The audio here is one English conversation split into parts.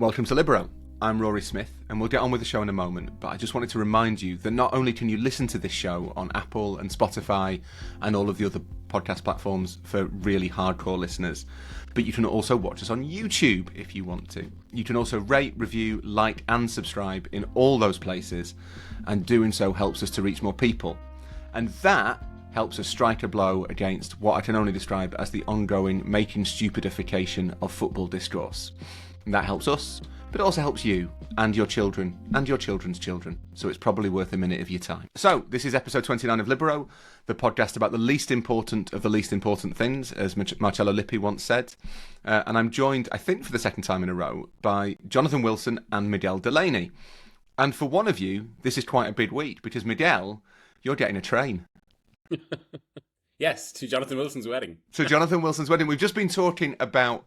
Welcome to Libero. I'm Rory Smith, and we'll get on with the show in a moment, but I just wanted to remind you that not only can you listen to this show on Apple and Spotify and all of the other podcast platforms for really hardcore listeners, but you can also watch us on YouTube if you want to. You can also rate, review, like and subscribe in all those places, and doing so helps us to reach more people. And that helps us strike a blow against what I can only describe as the ongoing making stupidification of football discourse. And that helps us, but it also helps you and your children and your children's children. So it's probably worth a minute of your time. So this is episode 29 of Libero, the podcast about the least important of the least important things, as Marcello Lippi once said. And I'm joined, I think for the second time in a row, by Jonathan Wilson and Miguel Delaney. And for one of you, this is quite a big week, because Miguel, you're getting a train. Yes, to Jonathan Wilson's wedding. So Jonathan Wilson's wedding. We've just been talking about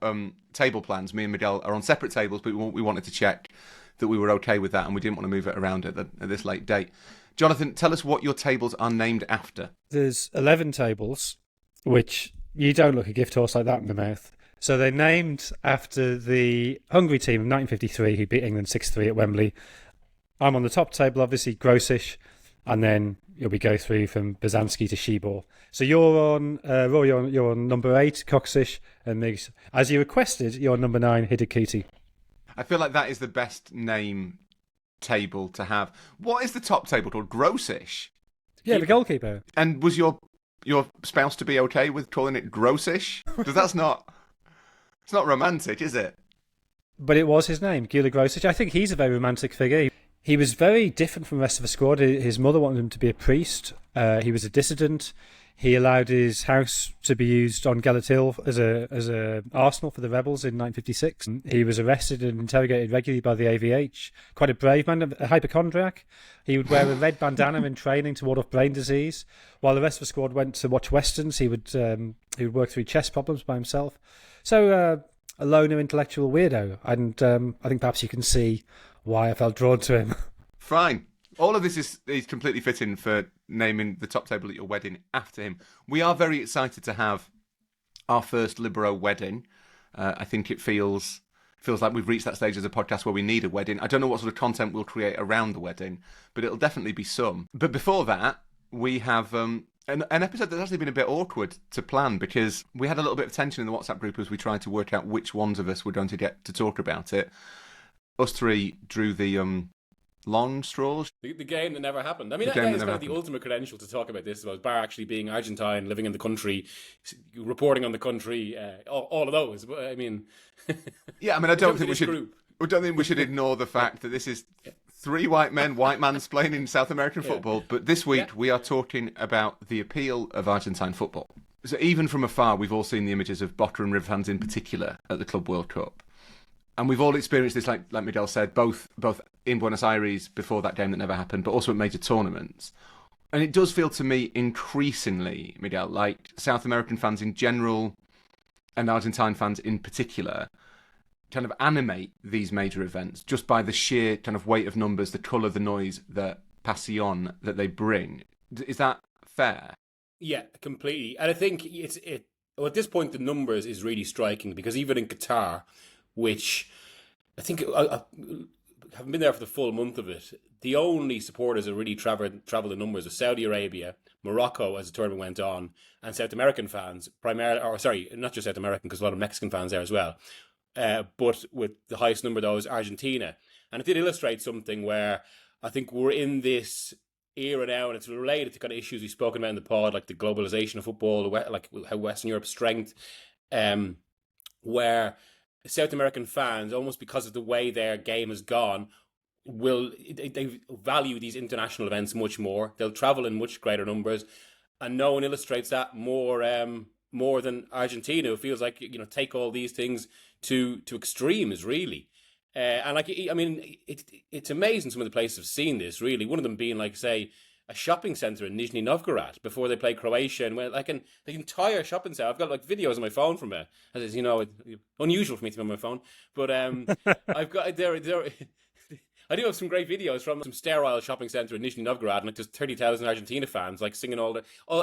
table plans. Me and Miguel are on separate tables, but we wanted to check that we were okay with that, and we didn't want to move it around at this late date. Jonathan, tell us what your tables are named after. There's 11 tables, which you don't look a gift horse like that in the mouth. So they're named after the Hungary team of 1953 who beat England 6-3 at Wembley. I'm on the top table, obviously, Grossish, and then we go through from Bazanski to Shibor. So you're on, Rory, you're on number 8, Coxish, and Migs. As you requested, you're on number 9, Hidakiti. I feel like that is the best name table to have. What is the top table called? Grossish? Yeah, the goalkeeper. And was your spouse to be okay with calling it Grossish? Because it's not romantic, is it? But it was his name, Gyula Grossish. I think he's a very romantic figure. He was very different from the rest of the squad. His mother wanted him to be a priest. He was a dissident. He allowed his house to be used on Gellert Hill as a arsenal for the rebels in 1956. He was arrested and interrogated regularly by the AVH. Quite a brave man, a hypochondriac. He would wear a red bandana in training to ward off brain disease. While the rest of the squad went to watch westerns, he would work through chess problems by himself. So a loner intellectual weirdo. And I think perhaps you can see why I felt drawn to him. Fine. All of this is completely fitting for naming the top table at your wedding after him. We are very excited to have our first Libero wedding. I think it feels like we've reached that stage as a podcast where we need a wedding. I don't know what sort of content we'll create around the wedding, but it'll definitely be some. But before that, we have an episode that's actually been a bit awkward to plan, because we had a little bit of tension in the WhatsApp group as we tried to work out which ones of us were going to get to talk about it. Us three drew the long straws. The game that never happened. I mean, that is kind of the ultimate credential to talk about this, about Bar actually being Argentine, living in the country, reporting on the country, all of those. But I mean, yeah, I mean, I don't think we should ignore the fact that this is three white men, white mansplaining South American football. But this week we are talking about the appeal of Argentine football. So even from afar, we've all seen the images of Boca and River fans in particular at the Club World Cup. And we've all experienced this, like Miguel said, both in Buenos Aires before that game that never happened, but also at major tournaments. And it does feel to me increasingly, Miguel, like South American fans in general and Argentine fans in particular kind of animate these major events just by the sheer kind of weight of numbers, the colour, the noise, the passion that they bring. Is that fair? Yeah, completely. And I think at this point the numbers is really striking, because even in Qatar, which I think I haven't been there for the full month of it, the only supporters that really travel the numbers are Saudi Arabia, Morocco as the tournament went on, and South American fans, not just South American, because a lot of Mexican fans there as well, but with the highest number though is Argentina. And it did illustrate something where I think we're in this era now, and it's related to kind of issues we've spoken about in the pod, like the globalization of football, like how Western Europe's strength, where South American fans, almost because of the way their game has gone, they value these international events much more. They'll travel in much greater numbers, and no one illustrates that more than Argentina, who feels like, take all these things to extremes, really. And it's amazing some of the places have seen this, really. One of them being, like, say, a shopping centre in Nizhny Novgorod before they play Croatia, and the entire shopping centre. I've got videos on my phone from it. As it's unusual for me to be on my phone, but I've got there. I do have some great videos from some sterile shopping centre in Nizhny Novgorod, and there's 30,000 Argentina fans singing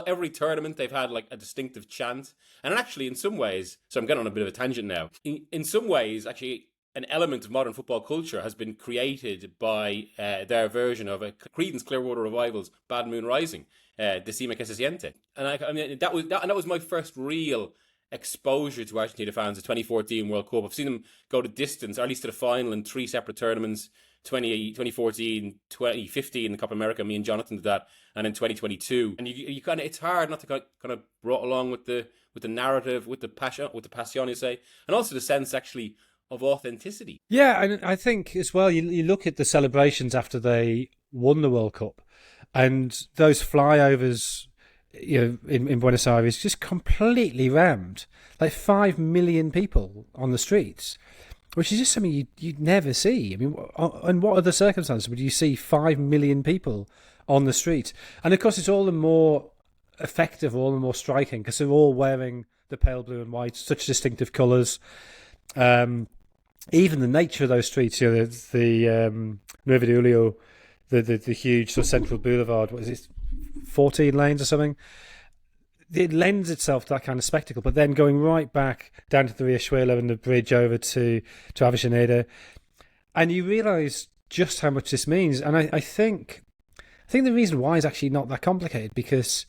every tournament. They've had a distinctive chant, and actually in some ways, so I'm getting on a bit of a tangent now. In some ways, actually, an element of modern football culture has been created by their version of a Creedence Clearwater Revival's Bad Moon Rising, Decima que se siente. And I mean, that was my first real exposure to Argentina fans, the 2014 World Cup. I've seen them go to distance, or at least to the final in 3 separate tournaments, 2014, 2015 in the Copa America. Me and Jonathan did that, and in 2022. And you kind of, it's hard not to kind of brought along with the narrative, with the passion, you say, and also the sense actually of authenticity. Yeah, and I think as well, you look at the celebrations after they won the World Cup, and those flyovers, in Buenos Aires, just completely rammed, like 5 million people on the streets, which is just something you'd never see. I mean, in what other circumstances would you see 5 million people on the street? And of course, it's all the more effective, all the more striking, because they're all wearing the pale blue and white, such distinctive colours. Even the nature of those streets, the Nueve de Julio, the huge sort of central boulevard, what is it, 14 lanes or something? It lends itself to that kind of spectacle. But then going right back down to the Riachuelo and the bridge over to Avellaneda, and you realise just how much this means. And I think the reason why is actually not that complicated, because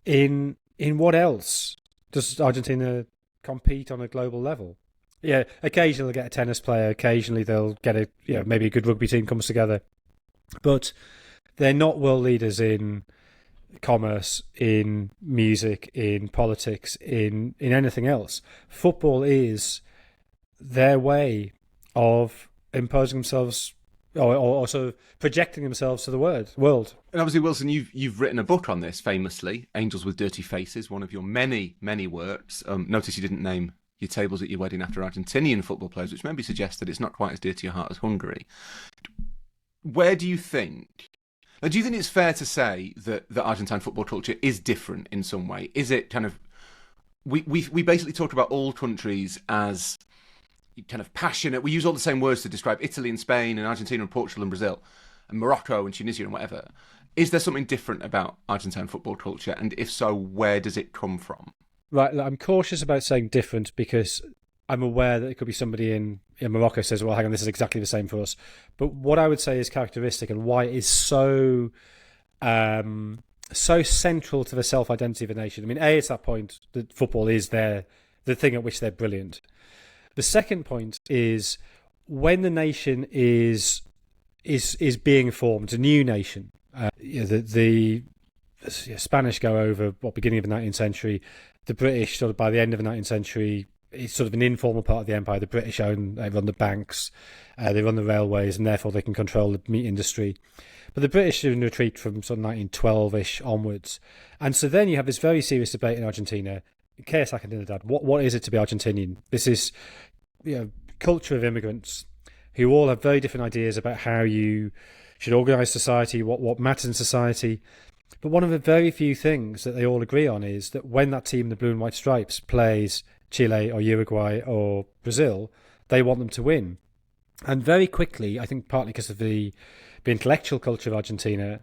in what else does Argentina compete on a global level? Yeah, occasionally they'll get a tennis player, occasionally they'll get maybe a good rugby team comes together. But they're not world leaders in commerce, in music, in politics, in anything else. Football is their way of imposing themselves or sort of projecting themselves to the world. And obviously, Wilson, you've written a book on this famously, Angels with Dirty Faces, one of your many, many works. Notice you didn't name your tables at your wedding after Argentinian football players, which maybe suggests that it's not quite as dear to your heart as Hungary. Where do you think... Now, do you think it's fair to say that the Argentine football culture is different in some way? Is it kind of... We basically talk about all countries as kind of passionate. We use all the same words to describe Italy and Spain and Argentina and Portugal and Brazil and Morocco and Tunisia and whatever. Is there something different about Argentine football culture? And if so, where does it come from? Right, I'm cautious about saying different because I'm aware that it could be somebody in Morocco says, well, hang on, this is exactly the same for us. But what I would say is characteristic and why it is so central to the self-identity of a nation. I mean, it's that point that football is the thing at which they're brilliant. The second point is when the nation is being formed, a new nation. The Spanish go over beginning of the 19th century. The British, sort of by the end of the 19th century, it's sort of an informal part of the empire. The British run the banks, they run the railways, and therefore they can control the meat industry. But the British are in retreat from sort of 1912-ish onwards. And so then you have this very serious debate in Argentina. Que es Argentinidad? What is it to be Argentinian? This is culture of immigrants who all have very different ideas about how you should organise society, what matters in society. But one of the very few things that they all agree on is that when that team, the blue and white stripes, plays Chile or Uruguay or Brazil, they want them to win. And very quickly, I think partly because of the intellectual culture of Argentina,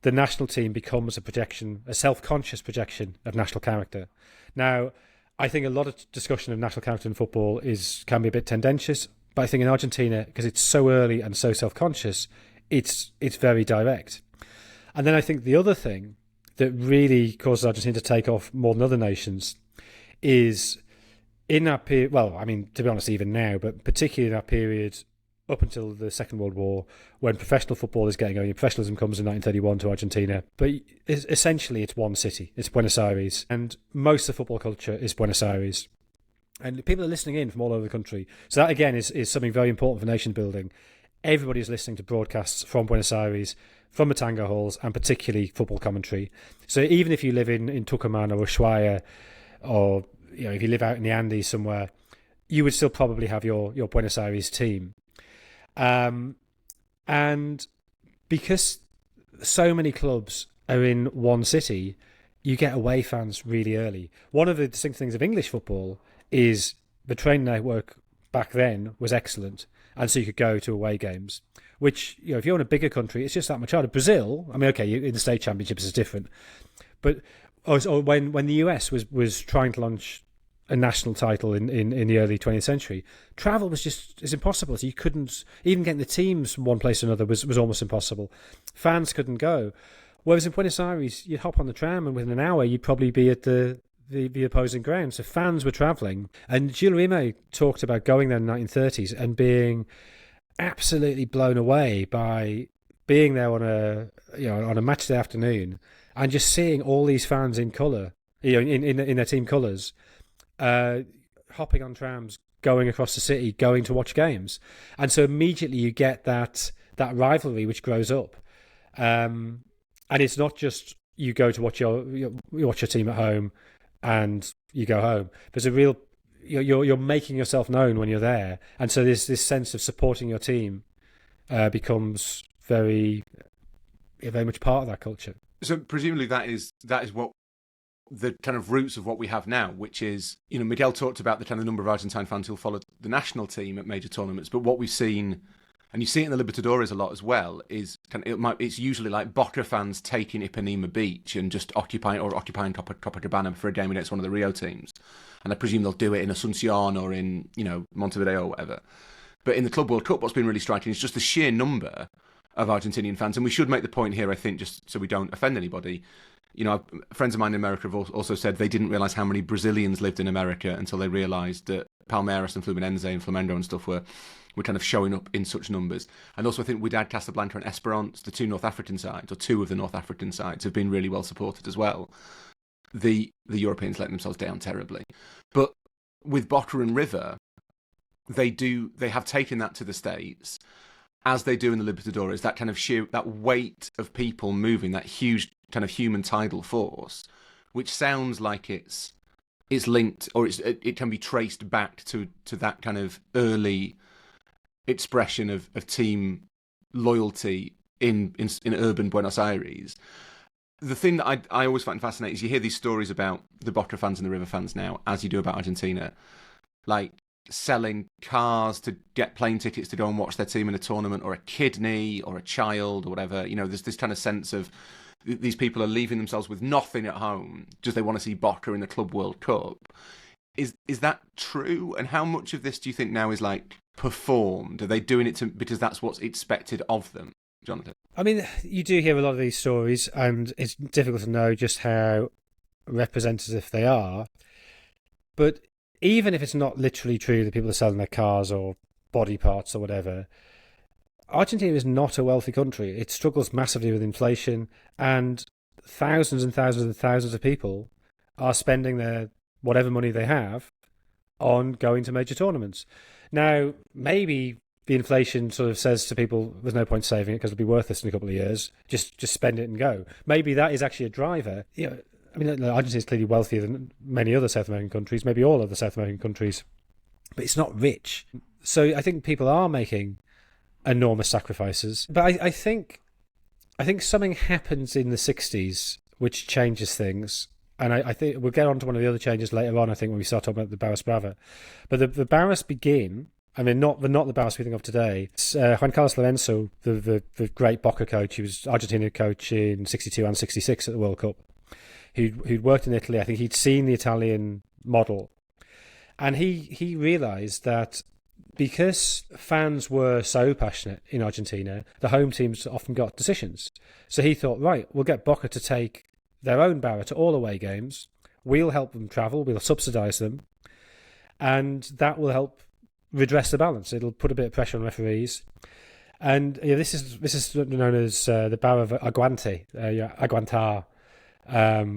the national team becomes a self-conscious projection of national character. Now, I think a lot of discussion of national character in football can be a bit tendentious, but I think in Argentina, because it's so early and so self-conscious, it's very direct. And then I think the other thing that really causes Argentina to take off more than other nations is in that period, well, I mean, to be honest, even now, but particularly in that period up until the Second World War, when professional football is getting going, professionalism comes in 1931 to Argentina, but essentially it's one city, it's Buenos Aires, and most of the football culture is Buenos Aires. And people are listening in from all over the country. So that, again, is something very important for nation building. Everybody's listening to broadcasts from Buenos Aires, from the tango halls, and particularly football commentary. So even if you live in Tucumán or Ushuaia, or if you live out in the Andes somewhere, you would still probably have your Buenos Aires team. And because so many clubs are in one city, you get away fans really early. One of the distinct things of English football is the train network back then was excellent, and so you could go to away games, which, if you're in a bigger country, it's just that much harder. Brazil, I mean, okay, in the state championships is different, but when the US was trying to launch a national title in the early 20th century, travel was it's impossible. So you couldn't, even getting the teams from one place to another was almost impossible. Fans couldn't go. Whereas in Buenos Aires, you'd hop on the tram and within an hour you'd probably be at the opposing ground. So fans were travelling. And Gilles Rimet talked about going there in the 1930s and being absolutely blown away by being there on a match day afternoon and just seeing all these fans in colour, in their team colours, hopping on trams, going across the city, going to watch games. And so immediately you get that rivalry which grows up. And it's not just you go to watch your team at home and you go home. There's a real you're making yourself known when you're there, and so this sense of supporting your team becomes very much part of that culture. So presumably that is what the kind of roots of what we have now, which is, Miguel talked about the kind of number of Argentine fans who follow the national team at major tournaments, but what we've seen, and you see it in the Libertadores a lot as well, is it's usually like Boca fans taking Ipanema Beach and just occupying Copacabana for a game against one of the Rio teams. And I presume they'll do it in Asunción or in, Montevideo or whatever. But in the Club World Cup, what's been really striking is just the sheer number of Argentinian fans. And we should make the point here, I think, just so we don't offend anybody. Friends of mine in America have also said they didn't realise how many Brazilians lived in America until they realised that Palmeiras and Fluminense and Flamengo and stuff were kind of showing up in such numbers. And also I think Wydad Casablanca and Esperance, the two North African sides, or two of the North African sides, have been really well supported as well. The Europeans let themselves down terribly. But with Boca and River, they have taken that to the States, as they do in the Libertadores, that kind of that weight of people moving, that huge kind of human tidal force, which sounds like it's linked, or it can be traced back to that kind of early expression of team loyalty in urban Buenos Aires. The thing that I always find fascinating is you hear these stories about the Boca fans and the River fans now, as you do about Argentina, like selling cars to get plane tickets to go and watch their team in a tournament, or a kidney, or a child, or whatever. There's this kind of sense of these people are leaving themselves with nothing at home, just they want to see Boca in the Club World Cup. Is that true? And how much of this do you think now is like performed? Are they doing it because that's what's expected of them, Jonathan? I mean, you do hear a lot of these stories, and it's difficult to know just how representative they are. But even if it's not literally true that people are selling their cars or body parts or whatever, Argentina is not a wealthy country. It struggles massively with inflation, and thousands and thousands and thousands of people are spending their whatever money they have on going to major tournaments. Now, maybe the inflation sort of says to people, there's no point saving it because it'll be worthless in a couple of years. Just spend it and go. Maybe that is actually a driver. I mean, Argentina is clearly wealthier than many other South American countries, maybe all other South American countries, but it's not rich. So I think people are making enormous sacrifices. But I think something happens in the 60s which changes things. And I think we'll get on to one of the other changes later on, I think, when we start talking about the Barras Bravas. But the Barras begin, I mean, not the Barras we think of today. It's Juan Carlos Lorenzo, the great Boca coach. He was Argentina coach in 62 and 66 at the World Cup. Who'd worked in Italy. I think he'd seen the Italian model. And he realised that because fans were so passionate in Argentina, the home teams often got decisions. So he thought, right, we'll get Boca to take their own Barra to all away games. We'll help them travel. We'll subsidise them. And that will help redress the balance. It'll put a bit of pressure on referees. And this is known as the Barra of Aguante, Aguantar,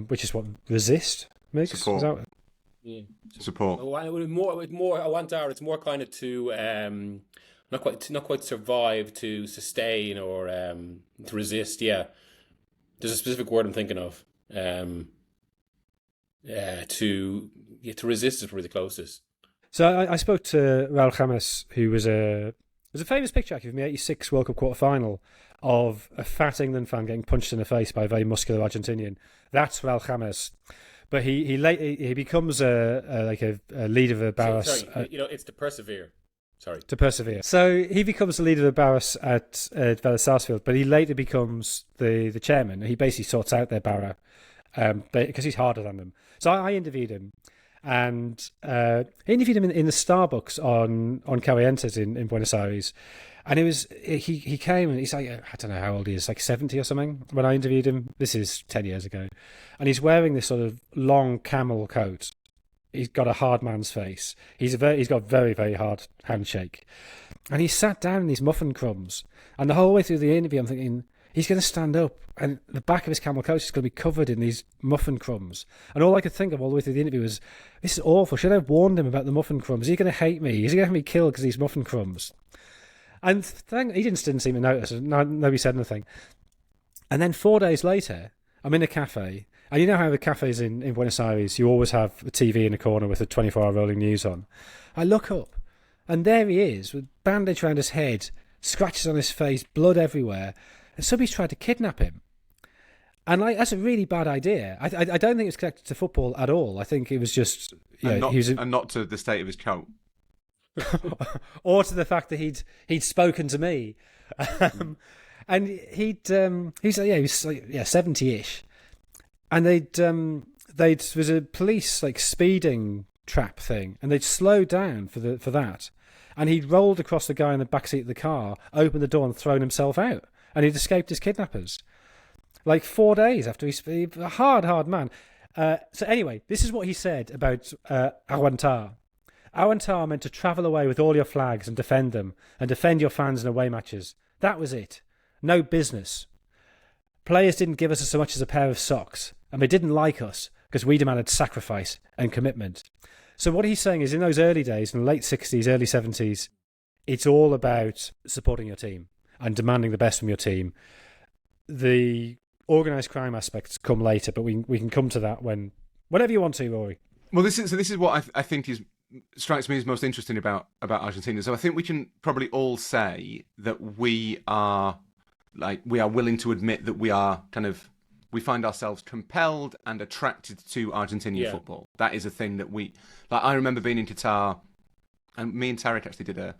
which is what resist makes. Support. Yeah. Support. With more Aguantar, it's more kind of to not quite survive, to sustain, or to resist. Yeah, there's a specific word I'm thinking of. To resist is probably the closest. So I spoke to Raul James, who was there's a famous picture actually from the '86 World Cup quarter-final of a fat England fan getting punched in the face by a very muscular Argentinian. That's Raul James. But he becomes a leader of the Barras. Sorry, it's to persevere. Sorry. To persevere. So he becomes the leader of the Barras at Vélez Sarsfield, but he later becomes the chairman. He basically sorts out their Barra because he's harder than them. So I interviewed him, and he interviewed him in the Starbucks on Corrientes in Buenos Aires. And he came and he's like, I don't know how old he is, like 70 or something when I interviewed him. This is 10 years ago. And he's wearing this sort of long camel coat. He's got a hard man's face. He's got a very, very hard handshake. And he sat down in these muffin crumbs. And the whole way through the interview, I'm thinking, he's going to stand up and the back of his camel coat is going to be covered in these muffin crumbs. And all I could think of all the way through the interview was, this is awful. Should I have warned him about the muffin crumbs? Is he going to hate me? Is he going to have me killed because of these muffin crumbs? And he didn't seem to notice. Nobody said anything. And then 4 days later, I'm in a cafe. And you know how the cafes in Buenos Aires, you always have a TV in a corner with a 24-hour rolling news on. I look up, and there he is, with bandage around his head, scratches on his face, blood everywhere. And somebody's tried to kidnap him. And that's a really bad idea. I don't think it's connected to football at all. I think it was just... And not to the state of his coat. Or to the fact that he'd spoken to me, and he's 70-ish, and there was a police like speeding trap thing, and they'd slowed down for that, and he'd rolled across the guy in the backseat of the car, opened the door, and thrown himself out, and he'd escaped his kidnappers. Like 4 days after a hard man. So anyway, this is what he said about Aguantar. Aguantar meant to travel away with all your flags and defend them, and defend your fans in away matches. That was it. No business. Players didn't give us so much as a pair of socks, and they didn't like us because we demanded sacrifice and commitment. So what he's saying is, in those early days, in the late 60s, early 70s, it's all about supporting your team and demanding the best from your team. The organised crime aspects come later, but we can come to that whenever you want to, Rory. Well, this is what I think strikes me as most interesting about Argentina. So I think we can probably all say that we are willing to admit that we find ourselves compelled and attracted to Argentinian football. That is a thing that I remember being in Qatar, and me and Tarek actually did a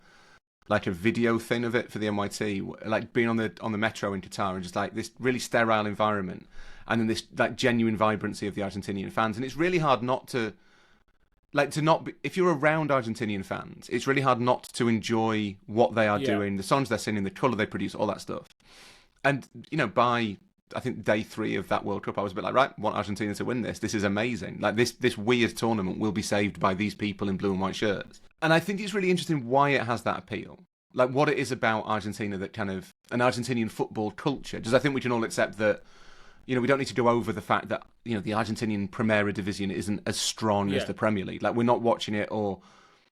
video thing of it for the NYT, like being on the metro in Qatar and just like this really sterile environment, and then this like genuine vibrancy of the Argentinian fans. And it's really hard not to if you're around Argentinian fans, it's really hard not to enjoy what they are doing, the songs they're singing, the colour they produce, all that stuff. And, by, I think, day 3 of that World Cup, I was a bit like, right, want Argentina to win this. This is amazing. Like, this weird tournament will be saved by these people in blue and white shirts. And I think it's really interesting why it has that appeal. Like, what it is about Argentina that kind of, an Argentinian football culture. Because I think we can all accept that, we don't need to go over the fact that, the Argentinian Primera Division isn't as strong as the Premier League. Like, we're not watching it, or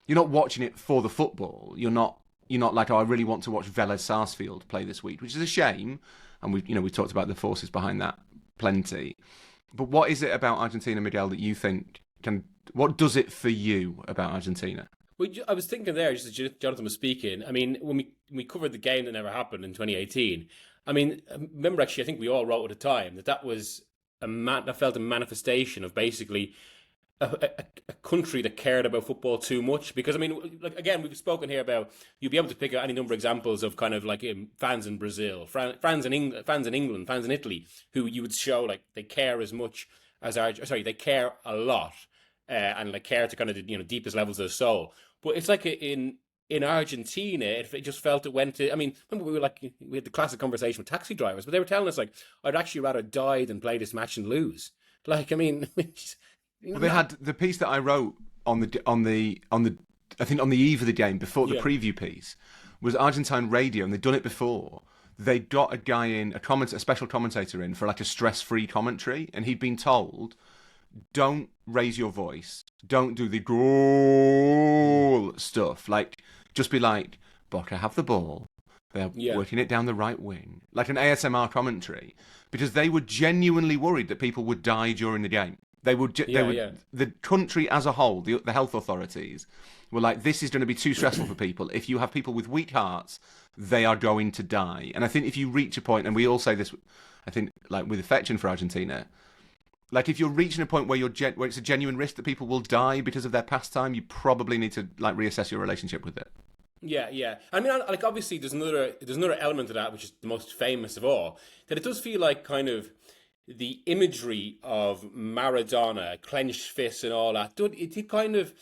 you're not watching it for the football. You're not like, I really want to watch Vélez Sarsfield play this week, which is a shame. And we've talked about the forces behind that plenty. But what is it about Argentina, Miguel, that you think what does it for you about Argentina? Well, I was thinking there, just as Jonathan was speaking, I mean, when we covered the game that never happened in 2018, I mean, remember actually, I think we all wrote at the time that was that felt a manifestation of basically a country that cared about football too much. Because, I mean, like, again, we've spoken here about, you'll be able to pick out any number of examples of kind of like fans in Brazil, fans in England, fans in Italy, who you would show like they care as much as they care a lot, and like care to kind of the deepest levels of the soul. But it's like in Argentina, it just felt it went to. I mean, remember we had the classic conversation with taxi drivers, but they were telling us like, I'd actually rather die than play this match and lose. Like, I mean, well, they had the piece that I wrote on the I think on the eve of the game before the preview piece was Argentine radio, and they'd done it before. They got a guy in, a special commentator in for like a stress-free commentary, and he'd been told, don't raise your voice, don't do the goal stuff, like just be like, Boca have the ball, they're working it down the right wing, like an ASMR commentary, because they were genuinely worried that people would die during the game. The country as a whole, the health authorities were like, this is going to be too stressful for people. If you have people with weak hearts, they are going to die. And I think if you reach a point, and we all say this, I think, like with affection for Argentina, like if you're reaching a point where where it's a genuine risk that people will die because of their pastime, you probably need to like reassess your relationship with it. Yeah. I mean, like obviously there's another element to that, which is the most famous of all, that it does feel like kind of the imagery of Maradona, clenched fists and all that, it did kind of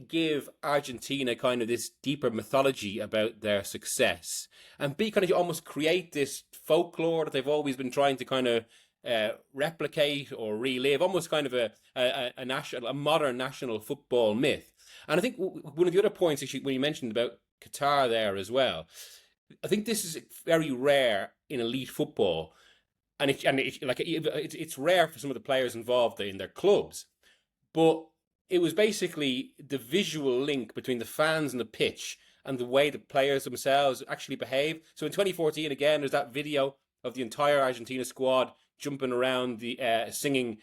give Argentina kind of this deeper mythology about their success, and B, kind of almost create this folklore that they've always been trying to kind of replicate or relive, almost kind of a modern national football myth. And I think one of the other points, actually, when you mentioned about Qatar there as well, I think this is very rare in elite football, and it's rare for some of the players involved in their clubs, but it was basically the visual link between the fans and the pitch and the way the players themselves actually behave. So in 2014, again, there's that video of the entire Argentina squad jumping around, the singing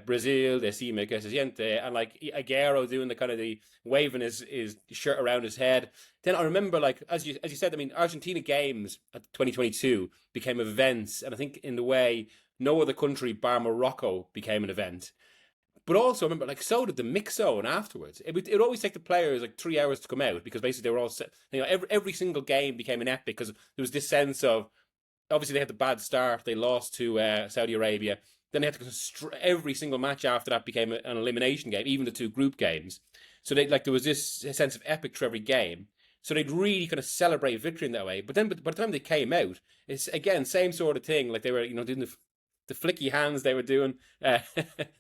Brazil, decime que se siente, and like Aguero doing the kind of the waving his shirt around his head. Then I remember, like, as you said, I mean, Argentina games at 2022 became events, and I think in the way no other country bar Morocco became an event. But also, I remember, like, so did the mix zone afterwards. It would always take the players like 3 hours to come out, because basically they were all set. You know, every single game became an epic, because there was this sense of, obviously they had the bad start. They lost to Saudi Arabia. Then they had to every single match after that became an elimination game, even the 2 group games. So there was this sense of epic for every game. So they'd really kind of celebrate victory in that way. But then, by the time they came out, it's again same sort of thing. Like they were, doing the flicky hands they were doing, that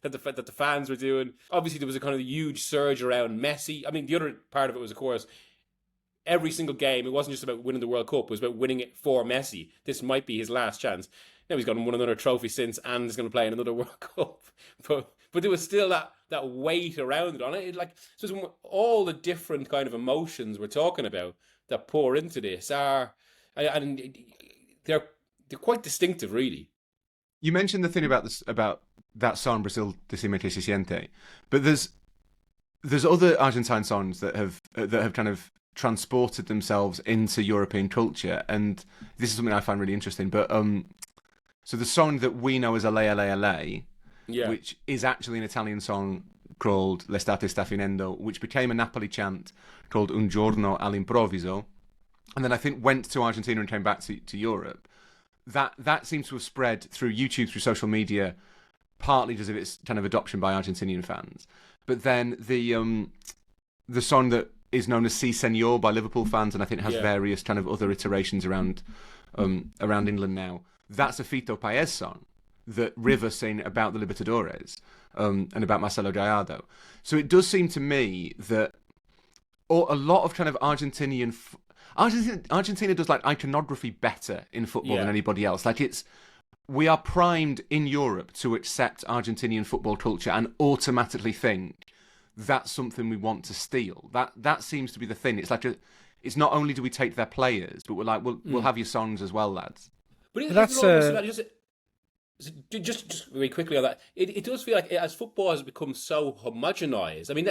the fans were doing. Obviously, there was a kind of huge surge around Messi. I mean, the other part of it was, of course, every single game, it wasn't just about winning the World Cup, it was about winning it for Messi. This might be his last chance. Now he's won another trophy since, and he's going to play in another World Cup. But there was still that weight around it on it. So all the different kind of emotions we're talking about that pour into this and they're quite distinctive, really. You mentioned the thing about that song Brazil Decime que se siente, but there's other Argentine songs that have kind of transported themselves into European culture, and this is something I find really interesting. But so the song that we know as "Ale Ale Ale," which is actually an Italian song called "L'estate sta finendo," which became a Napoli chant called "Un giorno all'improvviso," and then I think went to Argentina and came back to Europe. That seems to have spread through YouTube, through social media, partly because of its kind of adoption by Argentinian fans. But then the song that is known as "Si Senor" by Liverpool fans, and I think has various kind of other iterations around England now. That's a Fito Paez song that River sing about the Libertadores and about Marcelo Gallardo. So it does seem to me that a lot of kind of Argentina does like iconography better in football than anybody else. Like we are primed in Europe to accept Argentinian football culture and automatically think that's something we want to steal. That seems to be the thing. It's like it's not only do we take their players, but we're like, we'll have your songs as well, lads. But that's just very quickly on that. It does feel like as football has become so homogenized. I mean,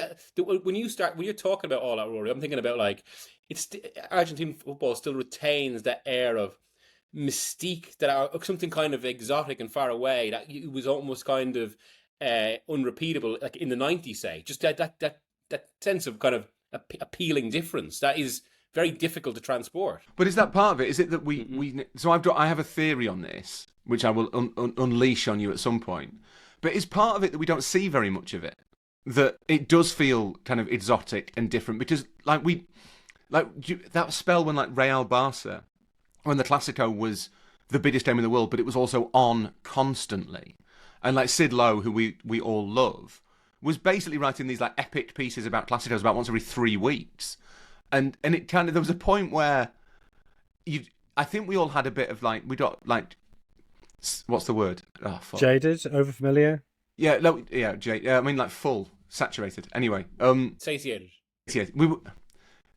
when you're talking about all that, Rory, I'm thinking about like Argentine football still retains that air of mystique, that are something kind of exotic and far away, that it was almost kind of unrepeatable, like in the 90s, say. Just that sense of kind of appealing difference that is very difficult to transport. But is that part of it? Is it that we so I have a theory on this, which I will unleash on you at some point. But is part of it that we don't see very much of it? That it does feel kind of exotic and different, because that spell when like Real Barca, when the Clásico was the biggest game in the world, but it was also on constantly. And like Sid Lowe, who we all love, was basically writing these like epic pieces about Clásicos about once every 3 weeks. And it kind of, there was a point where I think we all had a bit of like, we got like, what's the word? Oh, fuck. Jaded, overfamiliar. Yeah, no, yeah, I mean like full, saturated. Anyway, Satiated. Yeah,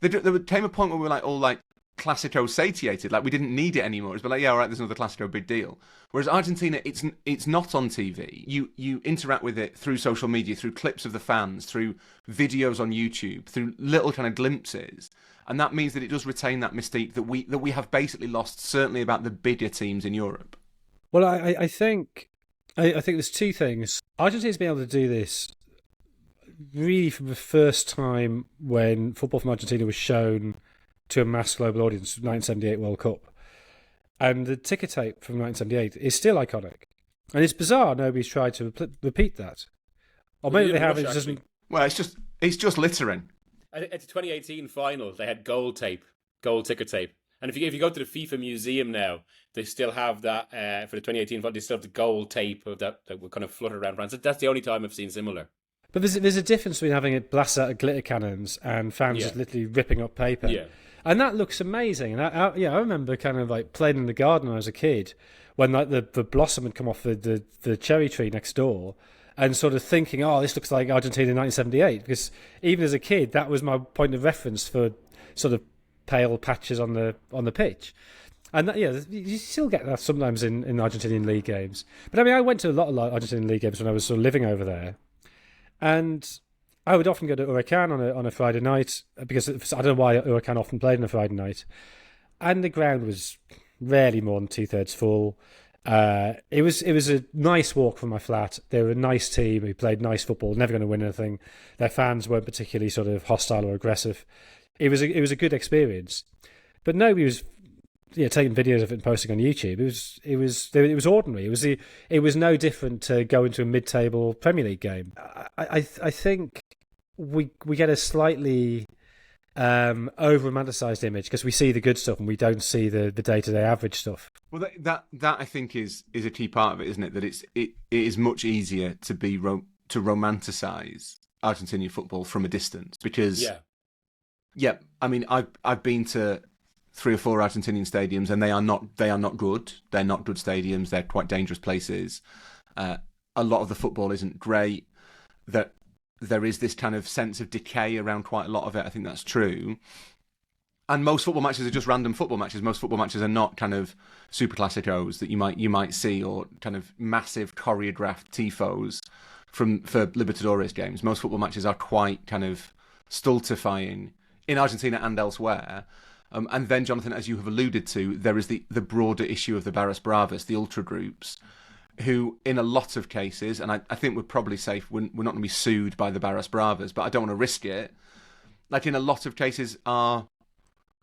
there came a point where we were like all like Clásico satiated, like we didn't need it anymore. It's like, yeah, all right, there's another Clásico, big deal. Whereas Argentina, it's not on TV. You interact with it through social media, through clips of the fans, through videos on YouTube, through little kind of glimpses, and that means that it does retain that mystique that we have basically lost, certainly about the bigger teams in Europe. Well, I think there's two things. Argentina's been able to do this really from the first time when football from Argentina was shown to a mass global audience, 1978 World Cup. And the ticker tape from 1978 is still iconic. And it's bizarre nobody's tried to repeat that. Or maybe they have, it just doesn't... Well, it's just littering. At the 2018 final, they had gold ticker tape. And if you go to the FIFA museum now, they still have that for the 2018 final. They still have the gold tape of that would kind of flutter around France. That's the only time I've seen similar. But there's a difference between having it blast out of glitter cannons and fans just literally ripping up paper. Yeah. And that looks amazing. And I remember kind of like playing in the garden when I was a kid, when like the blossom had come off the cherry tree next door, and sort of thinking, oh, this looks like Argentina in 1978. Because even as a kid, that was my point of reference for sort of pale patches on the pitch. And that, you still get that sometimes in Argentinian league games. But I mean, I went to a lot of Argentinian league games when I was sort of living over there, and I would often go to Huracan on a Friday night, because I don't know why Huracan often played on a Friday night, and the ground was rarely more than 2/3 full. It was a nice walk from my flat. They were a nice team who played nice football, never going to win anything. Their fans weren't particularly sort of hostile or aggressive. It was a good experience, but nobody was taking videos of it and posting on YouTube. It was ordinary. It was no different to going to a mid-table Premier League game. I think we get a slightly over romanticized image because we see the good stuff and we don't see the day-to-day average stuff. Well, that I think is a key part of it, isn't it? That it is much easier to to romanticize Argentinian football from a distance, because I mean, I've been to 3 or 4 Argentinian stadiums, and they are not good. They're not good stadiums. They're quite dangerous places. A lot of the football isn't great. That there is this kind of sense of decay around quite a lot of it. I think that's true. And most football matches are just random football matches. Most football matches are not kind of super classicos that you might see, or kind of massive choreographed tifos for Libertadores games. Most football matches are quite kind of stultifying in Argentina and elsewhere. And then, Jonathan, as you have alluded to, there is the broader issue of the Barras Bravas, the ultra groups, who in a lot of cases, and I think we're probably safe, we're not going to be sued by the Barras Bravas, but I don't want to risk it. Like, in a lot of cases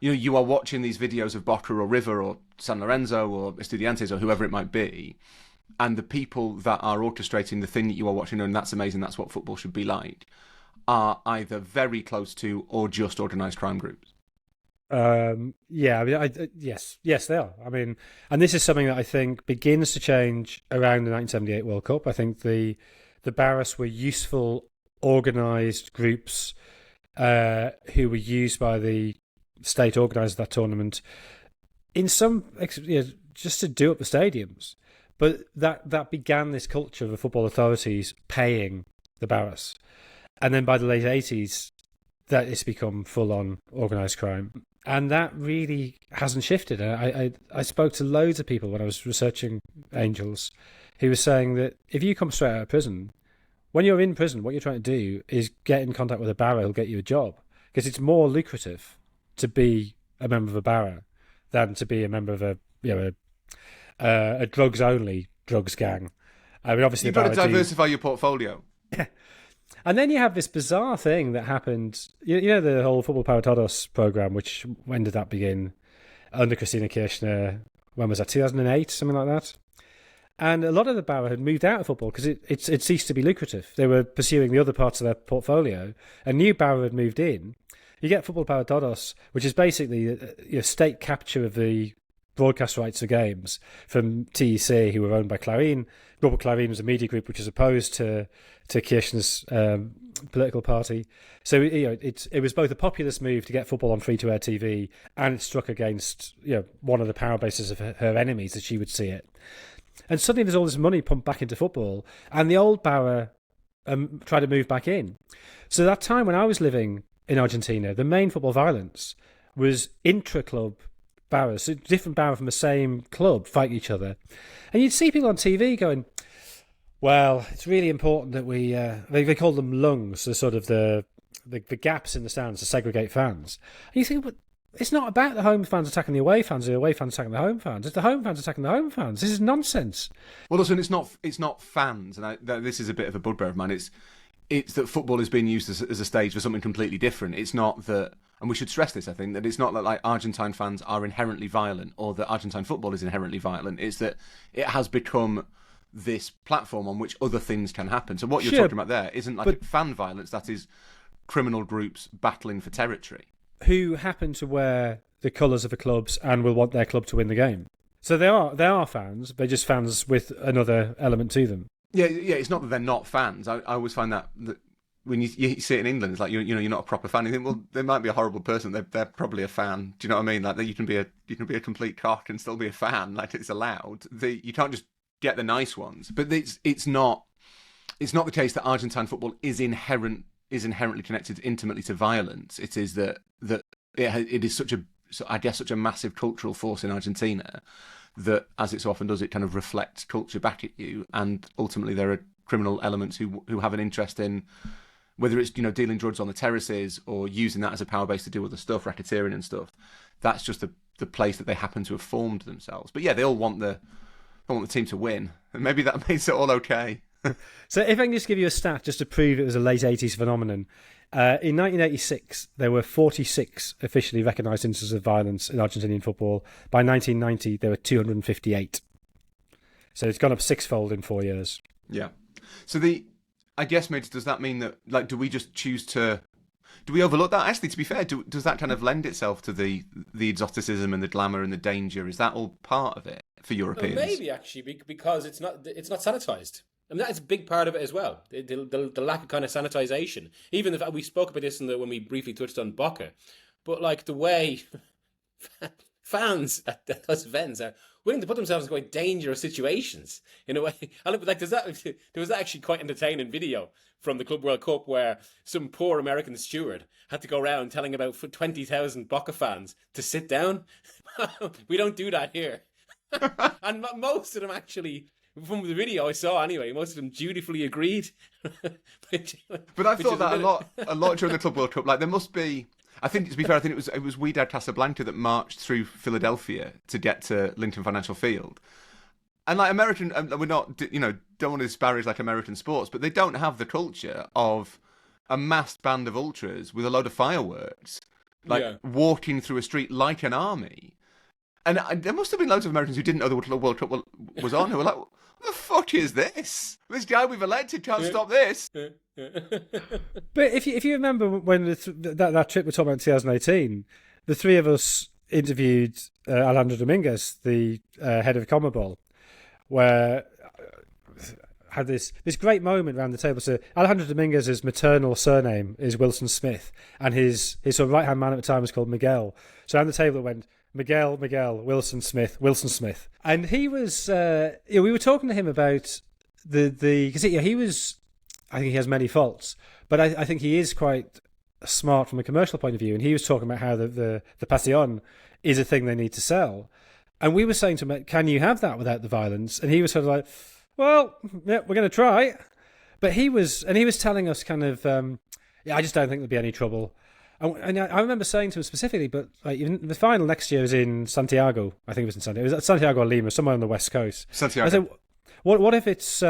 you are watching these videos of Boca or River or San Lorenzo or Estudiantes or whoever it might be, and the people that are orchestrating the thing that you are watching, and that's amazing, that's what football should be like, are either very close to or just organised crime groups. I mean, yes, they are. I mean, and this is something that I think begins to change around the 1978 World Cup. I think the Barras were useful, organised groups who were used by the state organisers of that tournament in some, just to do up the stadiums. But that began this culture of the football authorities paying the Barras, and then by the late 80s, that it's become full-on organised crime. And that really hasn't shifted. I spoke to loads of people when I was researching Angels who were saying that if you come straight out of prison, when you're in prison, what you're trying to do is get in contact with a Barra who'll get you a job, because it's more lucrative to be a member of a Barra than to be a member of a drugs-only drugs gang. I mean, obviously, you've got to diversify your portfolio. And then you have this bizarre thing that happened. You know, the whole Football Para Todos program, when did that begin? Under Cristina Kirchner, when was that? 2008, something like that. And a lot of the Barra had moved out of football because it ceased to be lucrative. They were pursuing the other parts of their portfolio. A new Barra had moved in. You get Football Para Todos, which is basically state capture of the broadcast rights of games from TEC, who were owned by Clarín. Grupo Clarín was a media group which was opposed to Kirchner's political party. So it was both a populist move to get football on free-to-air TV, and it struck against one of the power bases of her enemies, as she would see it. And suddenly there's all this money pumped back into football, and the old Barra tried to move back in. So that time when I was living in Argentina, the main football violence was intra-club Barras, so different Barra from the same club fight each other. And you'd see people on TV going, well, it's really important that we... they call them lungs, the sort of the gaps in the stands to segregate fans. And you think, but it's not about the home fans attacking the away fans, or the away fans attacking the home fans. It's the home fans attacking the home fans. This is nonsense. Well, listen, it's not fans, and this is a bit of a bugbear of mine. It's that football is being used as a stage for something completely different. It's not that, and we should stress this, I think, that it's not that like Argentine fans are inherently violent, or that Argentine football is inherently violent. It's that it has become this platform on which other things can happen. So what you're Sure, talking about there isn't like fan violence, that is criminal groups battling for territory. Who happen to wear the colours of the clubs and will want their club to win the game. So they are fans, they're just fans with another element to them. Yeah, it's not that they're not fans. I always find that when you see it in England, it's like you're not a proper fan. You think, well, they might be a horrible person. They're probably a fan. Do you know what I mean? Like you can be a complete cock and still be a fan. Like it's allowed. You can't just get the nice ones. But it's not the case that Argentine football is inherently connected intimately to violence. It is that it is such a massive cultural force in Argentina that, as it so often does, it kind of reflects culture back at you, and ultimately there are criminal elements who have an interest in whether it's dealing drugs on the terraces or using that as a power base to do other stuff, racketeering and stuff. That's just the place that they happen to have formed themselves. But yeah, they all want the team to win, and maybe that makes it all okay. So if I can just give you a stat just to prove it was a late 80s phenomenon. In 1986, there were 46 officially recognised instances of violence in Argentinian football. By 1990, there were 258. So it's gone up sixfold in 4 years. Yeah. So I guess, maybe, does that mean that, like, do we just choose to... Do we overlook that? Actually, to be fair, does that kind of lend itself to the exoticism and the glamour and the danger? Is that all part of it for Europeans? Well, maybe, actually, because it's not sanitised. I mean, that's a big part of it as well. The lack of kind of sanitisation. Even the fact we spoke about this when we briefly touched on Boca, but like the way fans at those events are willing to put themselves in quite dangerous situations in a way. Like there was actually quite entertaining video from the Club World Cup where some poor American steward had to go around telling about 20,000 Boca fans to sit down. We don't do that here, and most of them actually. From the video I saw, anyway, most of them dutifully agreed. But I thought that a lot during the Club World Cup. Like there must be. I think, to be fair, I think it was Wydad Casablanca that marched through Philadelphia to get to Lincoln Financial Field. And like American, we're not, don't want to disparage like American sports, but they don't have the culture of a massed band of ultras with a load of fireworks, walking through a street like an army. And there must have been loads of Americans who didn't know the World Cup was on, who were like, what the fuck is this? This guy we've elected can't stop this. But if you remember when that trip we're talking about in 2018, the three of us interviewed Alejandro Dominguez, the head of CONMEBOL, where had this great moment around the table. So Alejandro Dominguez's maternal surname is Wilson Smith, and his sort of right-hand man at the time was called Miguel. So around the table it went Miguel, Wilson Smith. And he was, we were talking to him about because he was, I think he has many faults, but I think he is quite smart from a commercial point of view. And he was talking about how the Pasión is a thing they need to sell. And we were saying to him, can you have that without the violence? And he was sort of like, well, yeah, we're going to try. But he was telling us kind of, I just don't think there'll be any trouble. And I remember saying to him specifically, but like, even the final next year is in Santiago. I think it was in Santiago. It was at Santiago or Lima, somewhere on the west coast. Santiago. I said, what if it's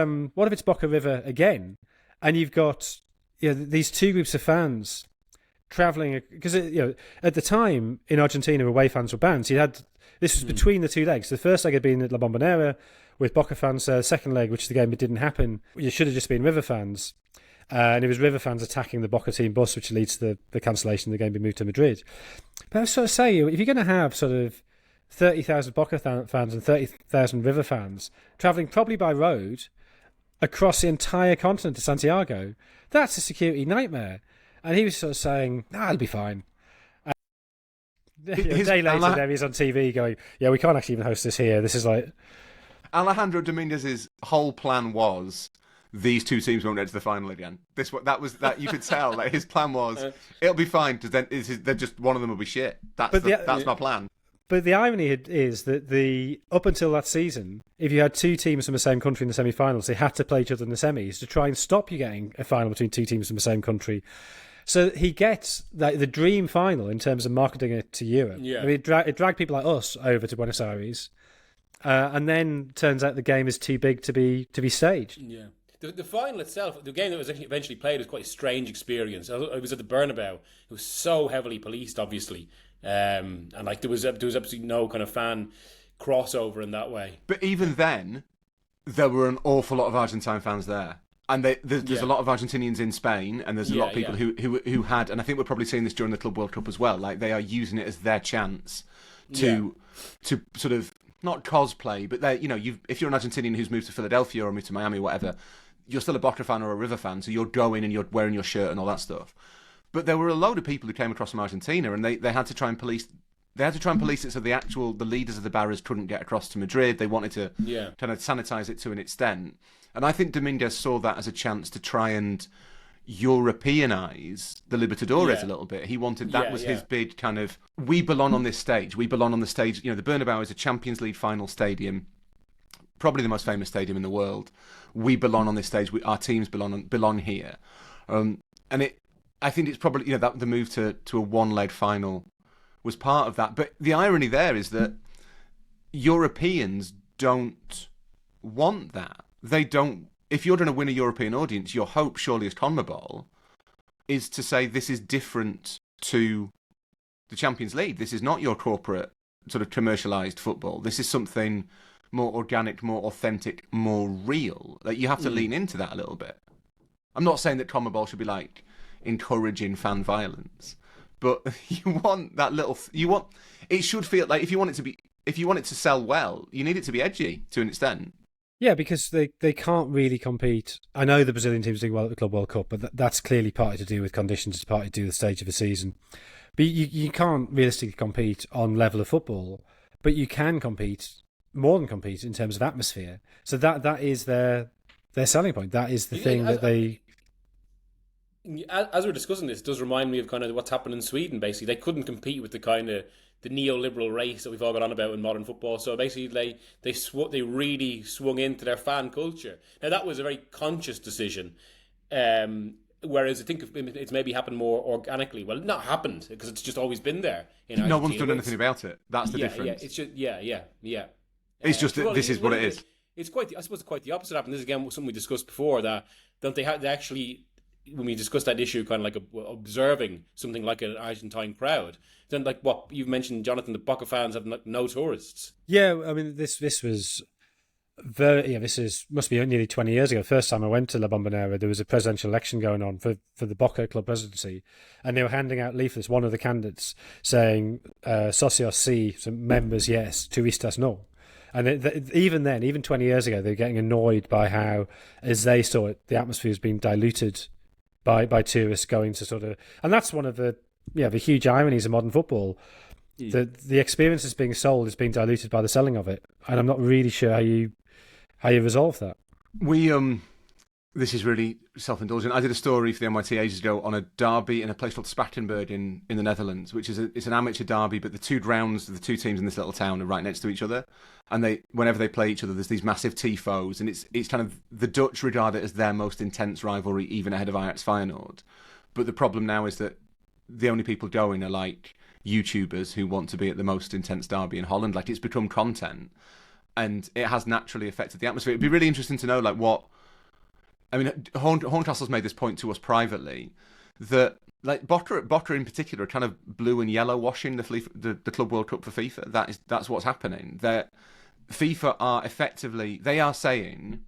Boca River again, and you've got these two groups of fans travelling, because at the time in Argentina away fans were banned. So this was between the two legs. The first leg had been at La Bombonera with Boca fans. Second leg, which is the game that didn't happen, it should have just been River fans. And it was River fans attacking the Boca team bus, which leads to the cancellation of the game being moved to Madrid. But I was sort of saying, if you're going to have sort of 30,000 Boca fans and 30,000 River fans travelling probably by road across the entire continent to Santiago, that's a security nightmare. And he was sort of saying, it'll be fine. And a day later, there he is on TV going, we can't actually even host this here. This is like... Alejandro Dominguez's whole plan was... these two teams won't get to the final again. That you could tell. Like his plan was, it'll be fine because then they're just one of them will be shit. That's my plan. But the irony is that up until that season, if you had two teams from the same country in the semi-finals, they had to play each other in the semis to try and stop you getting a final between two teams from the same country. So he gets the dream final in terms of marketing it to Europe. Yeah. I mean, it dragged people like us over to Buenos Aires, and then turns out the game is too big to be staged. Yeah. The final itself, the game that was eventually played, was quite a strange experience. It was at the Bernabeu. It was so heavily policed, obviously, and like there was absolutely no kind of fan crossover in that way. But even then, there were an awful lot of Argentine fans there. And there's a lot of Argentinians in Spain, and there's a lot of people who had, and I think we're probably seeing this during the Club World Cup as well. Like, they are using it as their chance to sort of not cosplay, but if you're an Argentinian who's moved to Philadelphia or moved to Miami or whatever, you're still a Boca fan or a River fan, so you're going and you're wearing your shirt and all that stuff. But there were a load of people who came across from Argentina, and they had to try and police. They had to try and police it so the leaders of the Barras couldn't get across to Madrid. They wanted to kind of sanitize it to an extent. And I think Dominguez saw that as a chance to try and Europeanize the Libertadores a little bit. He wanted, that was his big kind of, we belong on this stage. We belong on the stage. The Bernabeu is a Champions League final stadium, probably the most famous stadium in the world. We belong on this stage. Our teams belong here. I think it's probably, that the move to a one-leg final was part of that. But the irony there is that Europeans don't want that. They don't. If you're going to win a European audience, your hope, surely, as CONMEBOL, is to say this is different to the Champions League. This is not your corporate sort of commercialised football. This is something more organic, more authentic, more real. Like, you have to lean into that a little bit. I'm not saying that CONMEBOL should be like encouraging fan violence, but you want that little. It should feel like if you want it to sell well, you need it to be edgy to an extent. Yeah, because they can't really compete. I know the Brazilian team's doing well at the Club World Cup, but that's clearly partly to do with conditions, it's partly to do with the stage of the season. But you can't realistically compete on level of football, but you can compete, more than compete, in terms of atmosphere. So that is their selling point. That is the thing that they... As we're discussing this, it does remind me of kind of what's happened in Sweden, basically. They couldn't compete with the kind of the neoliberal race that we've all got on about in modern football. So basically, they really swung into their fan culture. Now, that was a very conscious decision, whereas I think it's maybe happened more organically. Well, not happened, because it's just always been there. No one's done anything about it. That's the difference. Yeah, it's just, yeah. It's just that this is what it is. It's I suppose quite the opposite happened. This is, again, something we discussed before, that they actually... When we discussed that issue, kind of like observing something like an Argentine crowd, then like what you've mentioned, Jonathan, the Boca fans have no tourists. Yeah, I mean this was must be nearly 20 years ago. First time I went to La Bombonera, there was a presidential election going on for the Boca club presidency, and they were handing out leaflets. One of the candidates saying "Socios sí," so members yes, turistas no. And even 20 years ago, they were getting annoyed by how, as they saw it, the atmosphere has been diluted by tourists going to sort of, and that's one of the huge ironies of modern football. The experience that's being sold is being diluted by the selling of it, and I'm not really sure how you resolve that. This is really self-indulgent. I did a story for the NYT ages ago on a derby in a place called Spakenburg in the Netherlands, which is it's an amateur derby, but the two grounds of the two teams in this little town are right next to each other, and whenever they play each other, there's these massive tifos, and it's kind of, the Dutch regard it as their most intense rivalry, even ahead of Ajax Feyenoord. But the problem now is that the only people going are like YouTubers who want to be at the most intense derby in Holland. Like, it's become content, and it has naturally affected the atmosphere. It'd be really interesting to know, like, what. I mean, Horncastle's made this point to us privately, that like Boca in particular are kind of blue and yellow washing the Club World Cup for FIFA. That's what's happening. That FIFA are effectively, they are saying,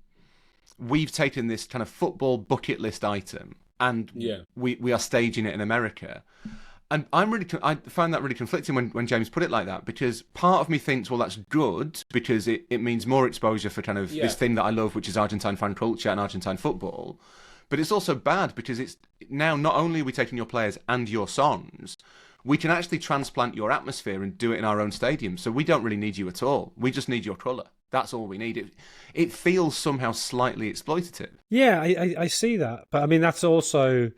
we've taken this kind of football bucket list item and we are staging it in America. And I find that really conflicting when James put it like that, because part of me thinks, well, that's good, because it means more exposure for kind of this thing that I love, which is Argentine fan culture and Argentine football. But it's also bad because it's now not only are we taking your players and your songs, we can actually transplant your atmosphere and do it in our own stadium. So we don't really need you at all. We just need your colour. That's all we need. It feels somehow slightly exploitative. Yeah, I see that. But I mean, that's also...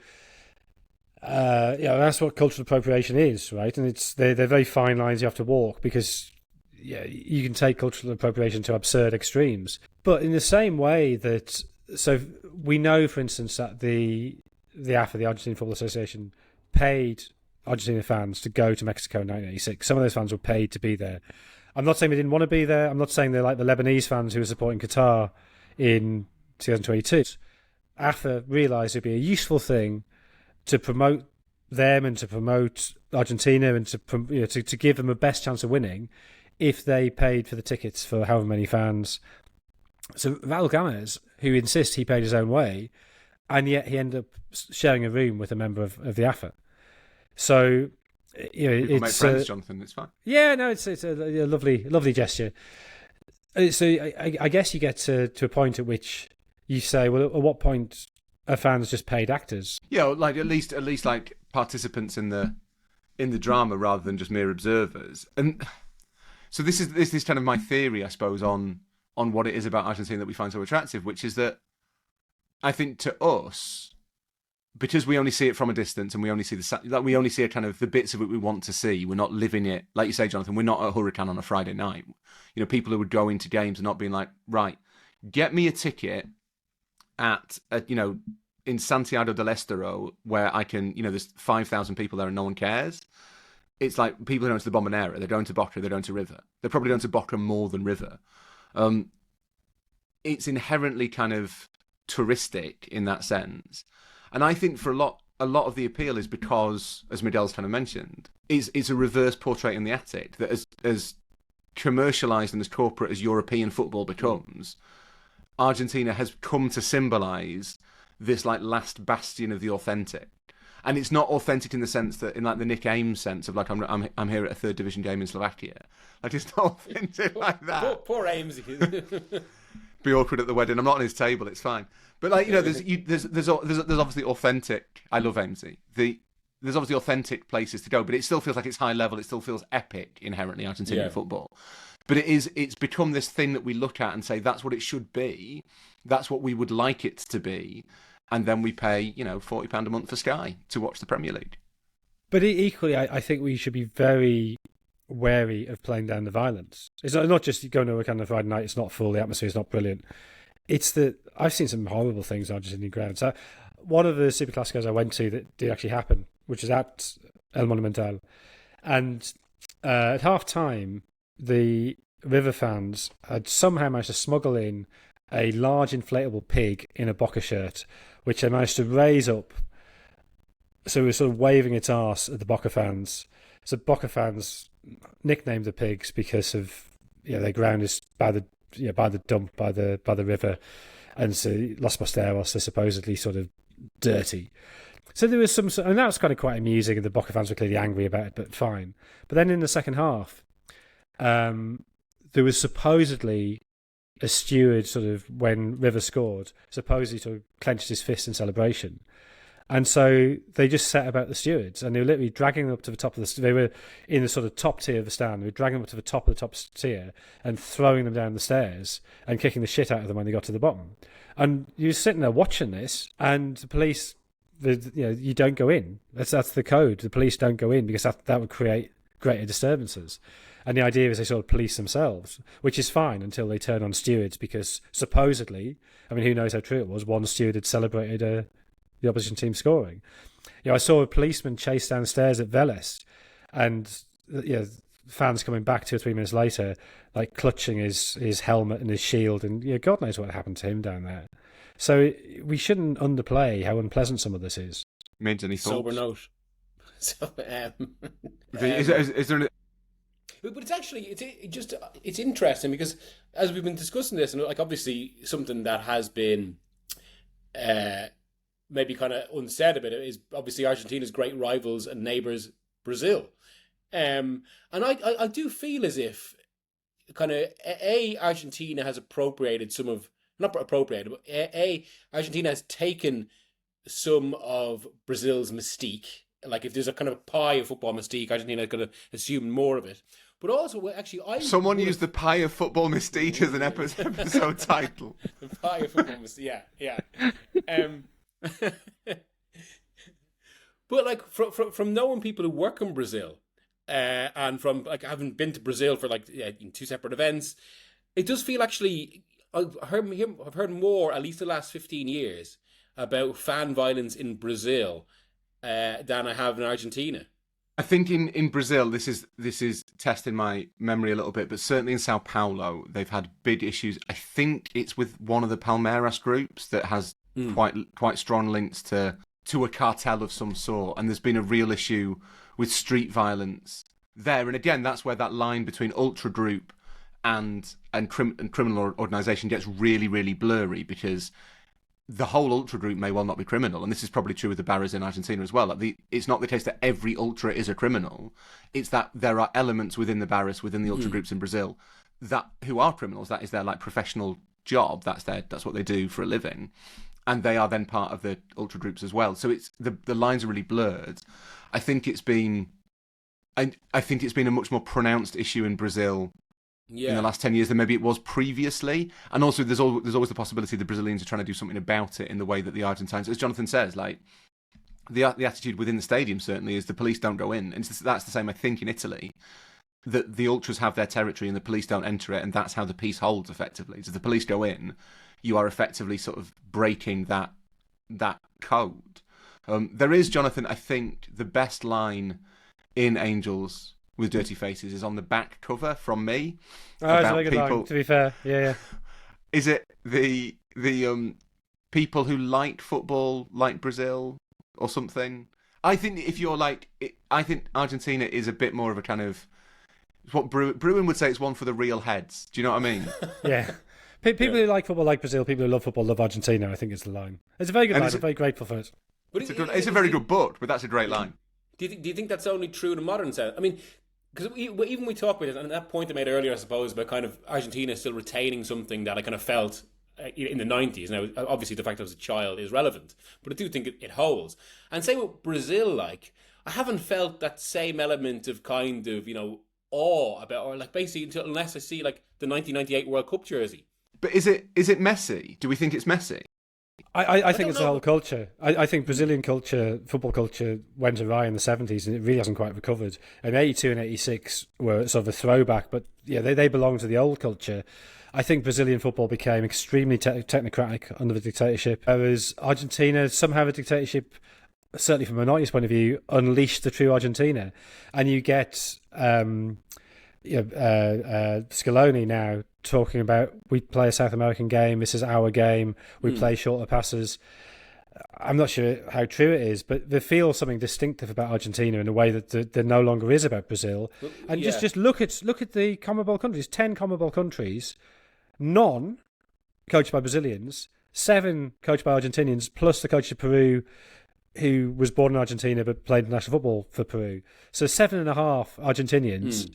that's what cultural appropriation is, right? And they're very fine lines you have to walk, because you can take cultural appropriation to absurd extremes. But in the same way that, so we know, for instance, that the AFA, the Argentine Football Association, paid Argentina fans to go to Mexico in 1986. Some of those fans were paid to be there. I'm not saying they didn't want to be there. I'm not saying they're like the Lebanese fans who were supporting Qatar in 2022. AFA realised it'd be a useful thing to promote them and to promote Argentina and to give them a best chance of winning if they paid for the tickets for however many fans So Raul Gomez, who insists he paid his own way, and yet he ended up sharing a room with a member of the AFA. So, People make it's friends, Jonathan. It's fine. Yeah, no, it's a lovely gesture. So I guess you get to a point at which you say, well, at what point are fans just paid actors? Yeah, like at least like participants in the drama rather than just mere observers. And so this is kind of my theory, I suppose, on what it is about Argentina that we find so attractive, which is that I think to us, because we only see it from a distance and we only see we only see a kind of the bits of it we want to see. We're not living it, like you say, Jonathan. We're not at Hurricane on a Friday night. People who would go into games and not being like, right, get me a ticket at in Santiago del Estero where I can, there's 5,000 people there and no one cares. It's like people who are going to the Bombonera, they're going to Boca, they're going to River. They're probably going to Boca more than River. It's inherently kind of touristic in that sense. And I think for a lot of the appeal is because, as Miguel's kind of mentioned, it's a reverse portrait in the attic that as commercialised and as corporate as European football becomes, Argentina has come to symbolise this like last bastion of the authentic. And it's not authentic in the sense that, in like the Nick Ames sense of like I'm here at a third division game in Slovakia. Like it's not authentic like that. Poor Ames. Be awkward at the wedding. I'm not on his table. It's fine. But like there's obviously authentic. I love Amesy. There's obviously authentic places to go, but it still feels like it's high level. It still feels epic inherently Argentinian football. But it's become this thing that we look at and say that's what it should be. That's what we would like it to be. And then we pay, £40 a month for Sky to watch the Premier League. But equally, I think we should be very wary of playing down the violence. It's not just going to a kind of Friday night, it's not full, the atmosphere is not brilliant. It's that I've seen some horrible things on Argentinian grounds. So one of the Super Clásicos I went to that did actually happen, which is at El Monumental. And at half-time, the River fans had somehow managed to smuggle in a large inflatable pig in a Boca shirt, which they managed to raise up. So it was sort of waving its arse at the Boca fans. So Boca fans nicknamed the pigs because of their ground is by the dump by the river, and so Los Posteros are supposedly sort of dirty. So there was some, and that was kind of quite amusing, and the Boca fans were clearly angry about it, but fine. But then in the second half, there was supposedly a steward sort of, when River scored, supposedly sort of clenched his fist in celebration. And so they just set about the stewards, and they were literally dragging them up to the top of the... They were in the sort of top tier of the stand. They were dragging them up to the top of the top tier and throwing them down the stairs and kicking the shit out of them when they got to the bottom. And you're sitting there watching this, and the police... you don't go in. That's the code. The police don't go in because that would create greater disturbances. And the idea is they sort of police themselves, which is fine until they turn on stewards, because supposedly, I mean, who knows how true it was, one steward had celebrated the opposition team scoring. I saw a policeman chase downstairs at Vélez, and fans coming back 2 or 3 minutes later, like clutching his helmet and his shield, and God knows what happened to him down there. So we shouldn't underplay how unpleasant some of this is. Made any thoughts? Sober note. So, is there But it's actually it's interesting because as we've been discussing this, and like obviously something that has been maybe kind of unsaid a bit is obviously Argentina's great rivals and neighbours, Brazil, and I do feel as if kind of Argentina has appropriated some of, not appropriated, but Argentina has taken some of Brazil's mystique. Like if there's a kind of pie of football mystique, Argentina is going to assume more of it. But also, actually, someone used the pie of football mystique as an episode title. The pie of football mystique, yeah. But like from knowing people who work in Brazil, and from like having been to Brazil for like in 2 separate events, it does feel actually I've heard more, at least the last 15 years, about fan violence in Brazil than I have in Argentina. I think in Brazil, this is testing my memory a little bit, but certainly in Sao Paulo, they've had big issues. I think it's with one of the Palmeiras groups that has quite strong links to a cartel of some sort, and there's been a real issue with street violence there. And again, that's where that line between ultra group and criminal organisation gets really, really blurry, because the whole ultra group may well not be criminal, and this is probably true with the Barras in Argentina as well. It's not the case that every ultra is a criminal. It's that there are elements within the Barras, within the ultra groups in Brazil, that who are criminals. That is their like professional job. That's what they do for a living, and they are then part of the ultra groups as well. So it's the lines are really blurred. I think it's been a much more pronounced issue in Brazil in the last 10 years than maybe it was previously. And also there's always the possibility the Brazilians are trying to do something about it in the way that the Argentines, as Jonathan says, like the attitude within the stadium certainly is the police don't go in. And that's the same, I think, in Italy, that the ultras have their territory and the police don't enter it, and that's how the peace holds effectively. So if the police go in, you are effectively sort of breaking that code. There is, Jonathan, I think the best line in Angels with Dirty Faces is on the back cover from me. Oh, it's a very good line, to be fair. Yeah. Is it the people who like football, like Brazil, or something? I think if you're like, I think Argentina is a bit more of a kind of what Bruin would say. It's one for the real heads. Do you know what I mean? Yeah. People who like football like Brazil. People who love football love Argentina. I think is the line. It's a very good line. I'm very grateful for it. It's a very good book, but that's a great line. Do you think that's only true in the modern sense? I mean, because even we talk about it, and that point I made earlier, I suppose, about kind of Argentina still retaining something that I kind of felt in the 90s. Now, obviously, the fact that I was a child is relevant, but I do think it holds. And same with Brazil, like, I haven't felt that same element of kind of, awe about, or like basically unless I see like the 1998 World Cup jersey. But is it messy? Do we think it's messy? I think it's the whole culture. I think Brazilian culture, football culture, went awry in the 70s and it really hasn't quite recovered. And 82 and 86 were sort of a throwback, but yeah, they belong to the old culture. I think Brazilian football became extremely technocratic under the dictatorship, whereas Argentina, somehow the dictatorship, certainly from a minority point of view, unleashed the true Argentina. And you get Scaloni now talking about, we play a South American game, this is our game, we play shorter passes. I'm not sure how true it is, but they feel something distinctive about Argentina in a way that there no longer is about Brazil. And just look at the CONMEBOL countries, 10 CONMEBOL countries, none coached by Brazilians, 7 coached by Argentinians, plus the coach of Peru who was born in Argentina but played national football for Peru. So 7.5 Argentinians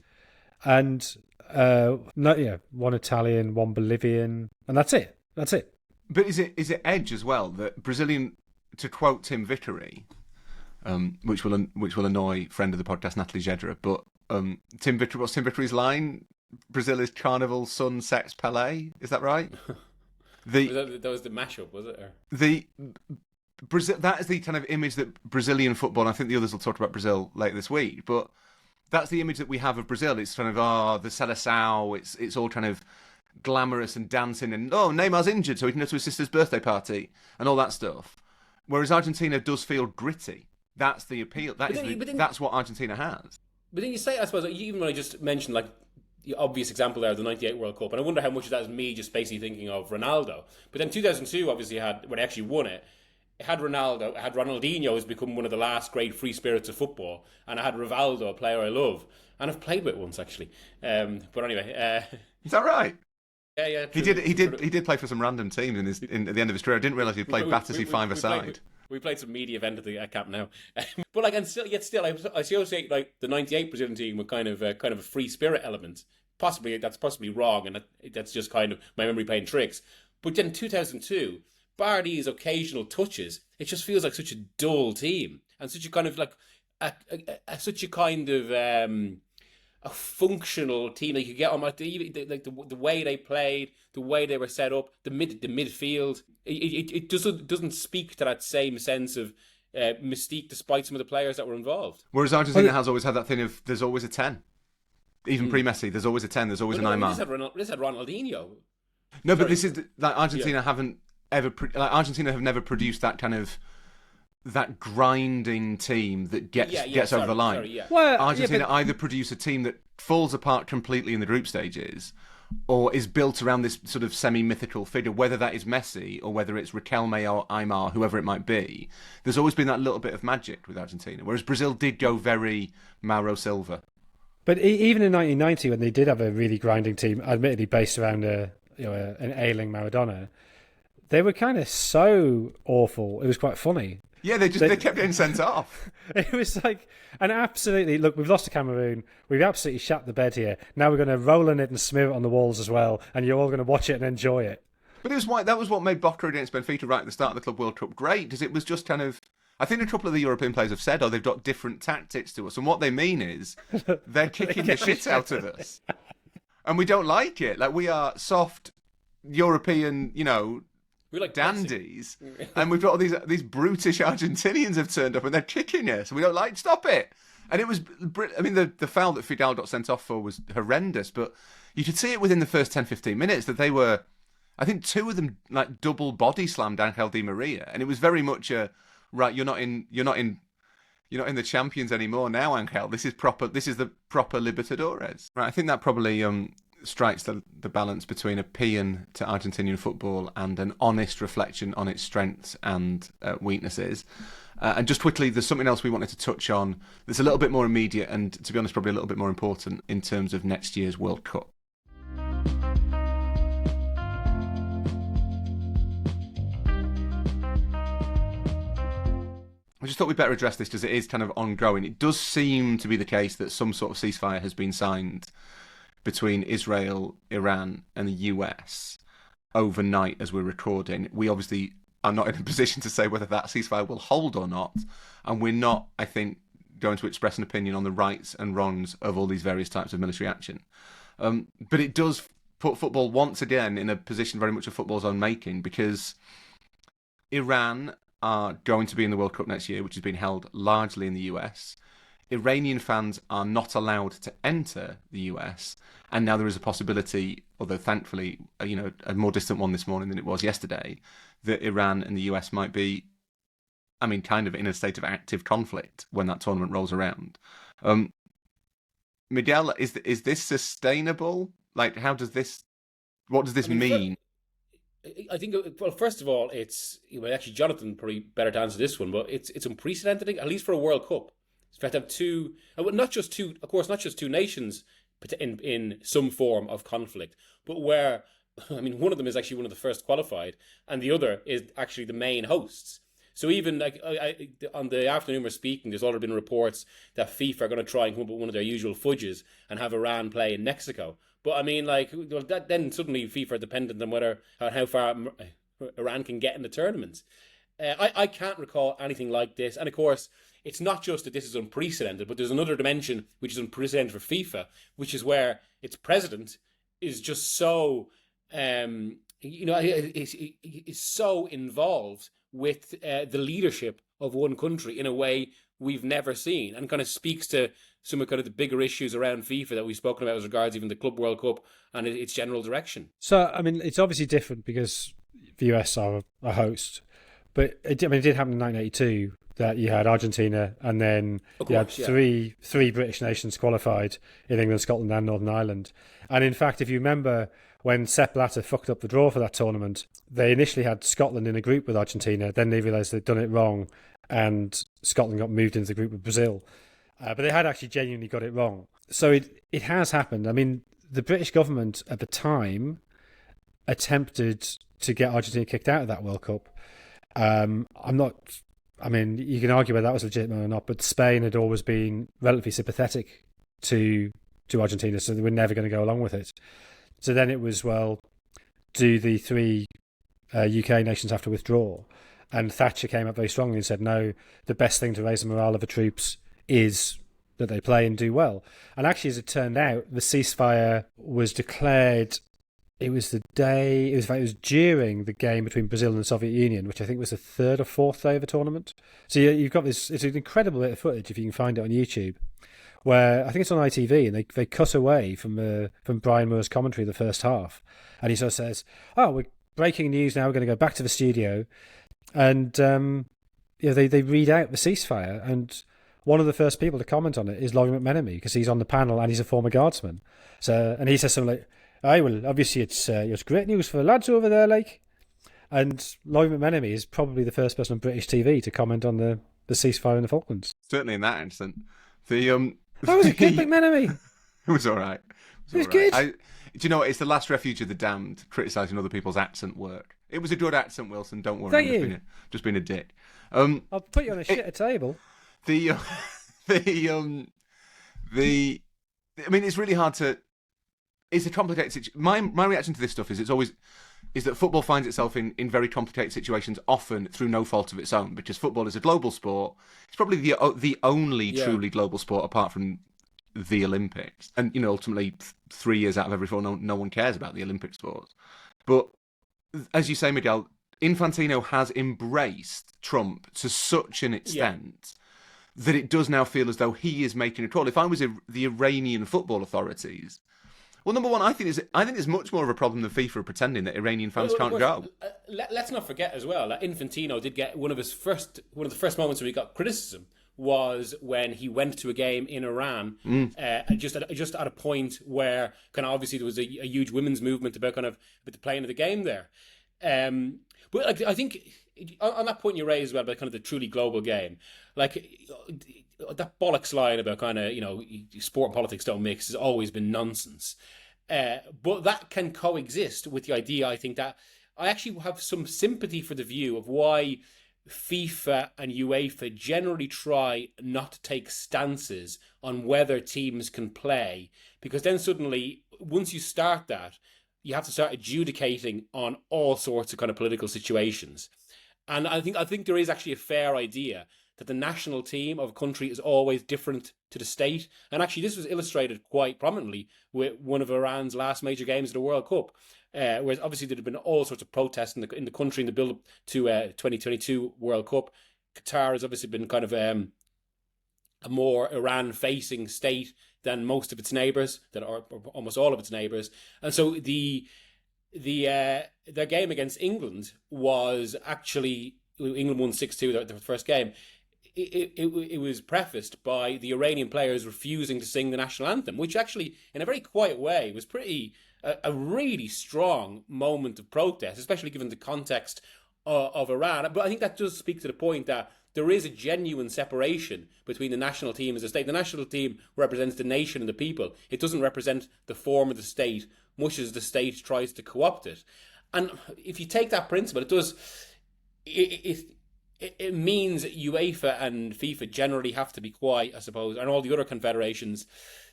and one Italian, one Bolivian, and that's it. But is it edge as well that Brazilian? To quote Tim Vickery, which will annoy friend of the podcast Natalie Jedra, but what's Tim Vickery's line? Brazil is Carnival, Sun, Sex, Pelé. Is that right? That was the mashup, was it? Or? Brazil. That is the kind of image that Brazilian football. And I think the others will talk about Brazil later this week, but that's the image that we have of Brazil. It's kind of the Seleção. It's all kind of glamorous and dancing, and Neymar's injured, so he can go to his sister's birthday party and all that stuff. Whereas Argentina does feel gritty. That's the appeal. That's what Argentina has. But then you say, I suppose, even when I just mentioned like the obvious example there, the '98 World Cup, and I wonder how much of that is me just basically thinking of Ronaldo. But then 2002 obviously when they actually won it. It had Ronaldo, it had Ronaldinho, who's become one of the last great free spirits of football, and I had Rivaldo, a player I love, and I've played with once actually. But anyway, is that right? Yeah. He did play for some random teams at the end of his career. I didn't realise he played Battersea five-a-side. We played some media event at the Camp Nou, but like, and still, I associate like the '98 Brazilian team with kind of a free spirit element. That's possibly wrong, and that's just kind of my memory playing tricks. But then 2002. Bar these occasional touches, it just feels like such a dull team and such a kind of like such a kind of a functional team that you could get on, like the way they played, the way they were set up, the midfield. It doesn't speak to that same sense of mystique, despite some of the players that were involved. Whereas Argentina has always had that thing of there's always a 10, even pre-Messi. There's always a 10. There's always an Neymar. This had Ronaldinho. No, but this is like Argentina haven't. Argentina have never produced that kind of that grinding team that gets over the line. Argentina either produce a team that falls apart completely in the group stages, or is built around this sort of semi-mythical figure, whether that is Messi or whether it's Riquelme or Aymar, whoever it might be. There's always been that little bit of magic with Argentina, whereas Brazil did go very Mauro Silva. But even in 1990, when they did have a really grinding team, admittedly based around an ailing Maradona, they were kind of so awful. It was quite funny. Yeah, they kept getting sent off. It was like, and absolutely, look, we've lost to Cameroon. We've absolutely shat the bed here. Now we're going to roll in it and smear it on the walls as well, and you're all going to watch it and enjoy it. But that was what made Boca against Benfica right at the start of the Club World Cup great, because it was just kind of... I think a couple of the European players have said, they've got different tactics to us, and what they mean is they're kicking the shit out of us. And we don't like it. Like, we are soft European, we like dandies, and we've got all these brutish Argentinians have turned up and they're kicking us. We don't like. Stop it! And it was. I mean, the foul that Fidel got sent off for was horrendous, but you could see it within the first 10-15 minutes that they were. I think two of them like double body slammed Angel Di Maria, and it was very much a right. You're not in the champions anymore now, Angel. This is the proper Libertadores. Right. I think that probably strikes the balance between a paean to Argentinian football and an honest reflection on its strengths and weaknesses. And just quickly, there's something else we wanted to touch on that's a little bit more immediate and, to be honest, probably a little bit more important in terms of next year's World Cup. I just thought we'd better address this because it is kind of ongoing. It does seem to be the case that some sort of ceasefire has been signed between Israel, Iran, and the US overnight as we're recording. We obviously are not in a position to say whether that ceasefire will hold or not, and we're not, I think, going to express an opinion on the rights and wrongs of all these various types of military action. But it does put football once again in a position very much of football's own making, because Iran are going to be in the World Cup next year, which is being held largely in the US. Iranian fans are not allowed to enter the US, and now there is a possibility, although thankfully, a more distant one this morning than it was yesterday, that Iran and the US might be, kind of in a state of active conflict when that tournament rolls around. Miguel, is this sustainable? Like, what does this mean? I think, well, first of all, it's actually Jonathan probably better to answer this one, but it's unprecedented, at least for a World Cup. It's fact to have two, not just two nations in some form of conflict, but where, one of them is actually one of the first qualified, and the other is actually the main hosts. So even like on the afternoon we're speaking, there's already been reports that FIFA are going to try and come up with one of their usual fudges and have Iran play in Mexico. But then suddenly FIFA are dependent on how far Iran can get in the tournament. I can't recall anything like this, and of course, it's not just that this is unprecedented, but there's another dimension which is unprecedented for FIFA, which is where its president is just so, is so involved with the leadership of one country in a way we've never seen, and kind of speaks to some of kind of the bigger issues around FIFA that we've spoken about as regards even the Club World Cup and its general direction. So, it's obviously different because the US are a host, but it did happen in 1982 that you had Argentina, and then you had three British nations qualified in England, Scotland and Northern Ireland. And in fact, if you remember when Sepp Blatter fucked up the draw for that tournament, they initially had Scotland in a group with Argentina, then they realised they'd done it wrong, and Scotland got moved into the group with Brazil. But they had actually genuinely got it wrong. So it has happened. The British government at the time attempted to get Argentina kicked out of that World Cup. You can argue whether that was legitimate or not, but Spain had always been relatively sympathetic to Argentina, so they were never going to go along with it. So then it was, well, do the three UK nations have to withdraw? And Thatcher came up very strongly and said, no, the best thing to raise the morale of the troops is that they play and do well. And actually, as it turned out, the ceasefire was declared. It was during the game between Brazil and the Soviet Union, which I think was the third or fourth day of the tournament. So you've got this, it's an incredible bit of footage, if you can find it on YouTube, where I think it's on ITV, and they cut away from Brian Moore's commentary the first half. And he sort of says, we're breaking news now, we're going to go back to the studio. And they read out the ceasefire, and one of the first people to comment on it is Laurie McMenemy, because he's on the panel and he's a former guardsman. So, and he says something like, well, obviously it's great news for the lads over there, like. And Laurie McMenemy is probably the first person on British TV to comment on the ceasefire in the Falklands. Certainly in that instance. That was a good McMenemy. It was all right. It was good. Do you know what? It's the last refuge of the damned, criticising other people's accent work. It was a good accent, Wilson. Don't worry. Thank I'm you. just being a dick. I'll put you on a shitter table. I mean, it's really hard to. It's a complicated situation. My reaction to this stuff is that football finds itself in very complicated situations, often through no fault of its own, because football is a global sport. It's probably the only truly global sport apart from the Olympics. And, you know, ultimately, 3 years out of every 4, no one cares about the Olympic sports. But, as you say, Miguel, Infantino has embraced Trump to such an extent that it does now feel as though he is making a call. If I was the Iranian football authorities... Well, number one, I think it's much more of a problem than FIFA pretending that Iranian fans can't go. Let's not forget as well that Infantino did get one of the first moments where he got criticism was when he went to a game in Iran, just at a point where kind of obviously there was a huge women's movement about the playing of the game there. But I think on that point you raised as well about kind of the truly global game, like that bollocks line about kind of, you know, sport and politics don't mix has always been nonsense. But that can coexist with the idea, I think, that I actually have some sympathy for the view of why FIFA and UEFA generally try not to take stances on whether teams can play, because then suddenly, once you start that, you have to start adjudicating on all sorts of kind of political situations. And I think there is actually a fair idea that the national team of a country is always different to the state. And actually, this was illustrated quite prominently with one of Iran's last major games of the World Cup, whereas obviously there had been all sorts of protests in the country in the build-up to 2022 World Cup. Qatar has obviously been kind of a more Iran-facing state than most of its neighbours, that are almost all of its neighbours. And so their game against England was actually, England won 6-2 their first game. It was prefaced by the Iranian players refusing to sing the national anthem, which actually, in a very quiet way, was a really strong moment of protest, especially given the context of Iran. But I think that does speak to the point that there is a genuine separation between the national team as a state. The national team represents the nation and the people. It doesn't represent the form of the state, much as the state tries to co-opt it. And if you take that principle, it means that UEFA and FIFA generally have to be quite, I suppose, and all the other confederations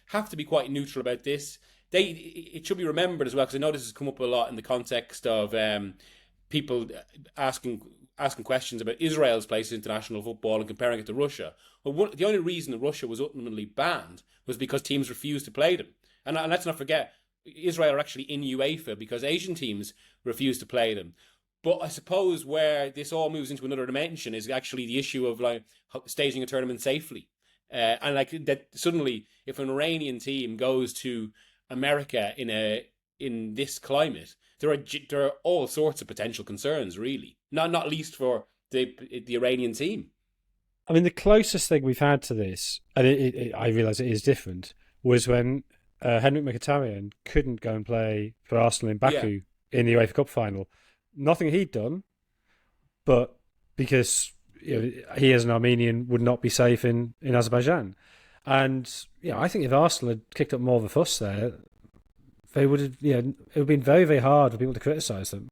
have to be quite neutral about this. It should be remembered as well, because I know this has come up a lot in the context of people asking questions about Israel's place in international football and comparing it to Russia. Well, the only reason that Russia was ultimately banned was because teams refused to play them. And let's not forget, Israel are actually in UEFA because Asian teams refused to play them. But I suppose where this all moves into another dimension is actually the issue of like staging a tournament safely. And like that suddenly, if an Iranian team goes to America in this climate, there are all sorts of potential concerns, really. Not least for the Iranian team. I mean, the closest thing we've had to this, and I realise it is different, was when Henrik Mkhitaryan couldn't go and play for Arsenal in Baku in the UEFA Cup final. Nothing he'd done, but because he as an Armenian would not be safe in Azerbaijan. And I think if Arsenal had kicked up more of a fuss there, they would have, it would have been very, very hard for people to criticise them.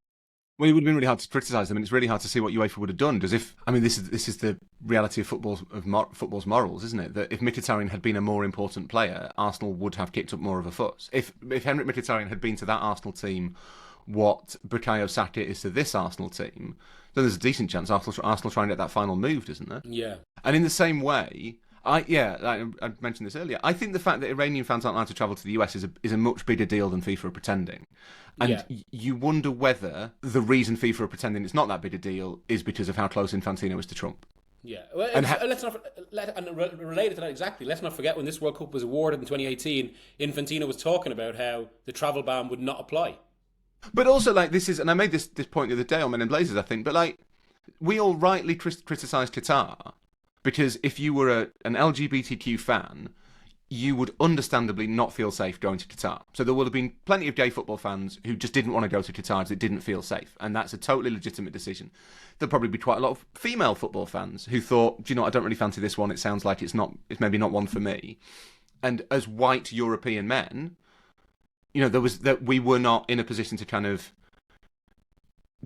Well, it would have been really hard to criticise them, and it's really hard to see what UEFA would have done. Because this is the reality of football's morals, isn't it? That if Mkhitaryan had been a more important player, Arsenal would have kicked up more of a fuss. If Henrik Mkhitaryan had been to that Arsenal team what Bukayo Saka is to this Arsenal team, then there's a decent chance Arsenal try and get that final moved, isn't there? Yeah. And in the same way, I mentioned this earlier, I think the fact that Iranian fans aren't allowed to travel to the US is a much bigger deal than FIFA are pretending. And you wonder whether the reason FIFA are pretending it's not that big a deal is because of how close Infantino is to Trump. Yeah, well, related to that exactly, let's not forget when this World Cup was awarded in 2018, Infantino was talking about how the travel ban would not apply. But also, like, this is, and I made this point the other day on Men in Blazers, I think, but, like, we all rightly criticise Qatar because if you were an LGBTQ fan, you would understandably not feel safe going to Qatar. So there would have been plenty of gay football fans who just didn't want to go to Qatar because it didn't feel safe, and that's a totally legitimate decision. There'll probably be quite a lot of female football fans who thought, I don't really fancy this one, it sounds like it's maybe not one for me. and as white European men, we were not in a position to kind of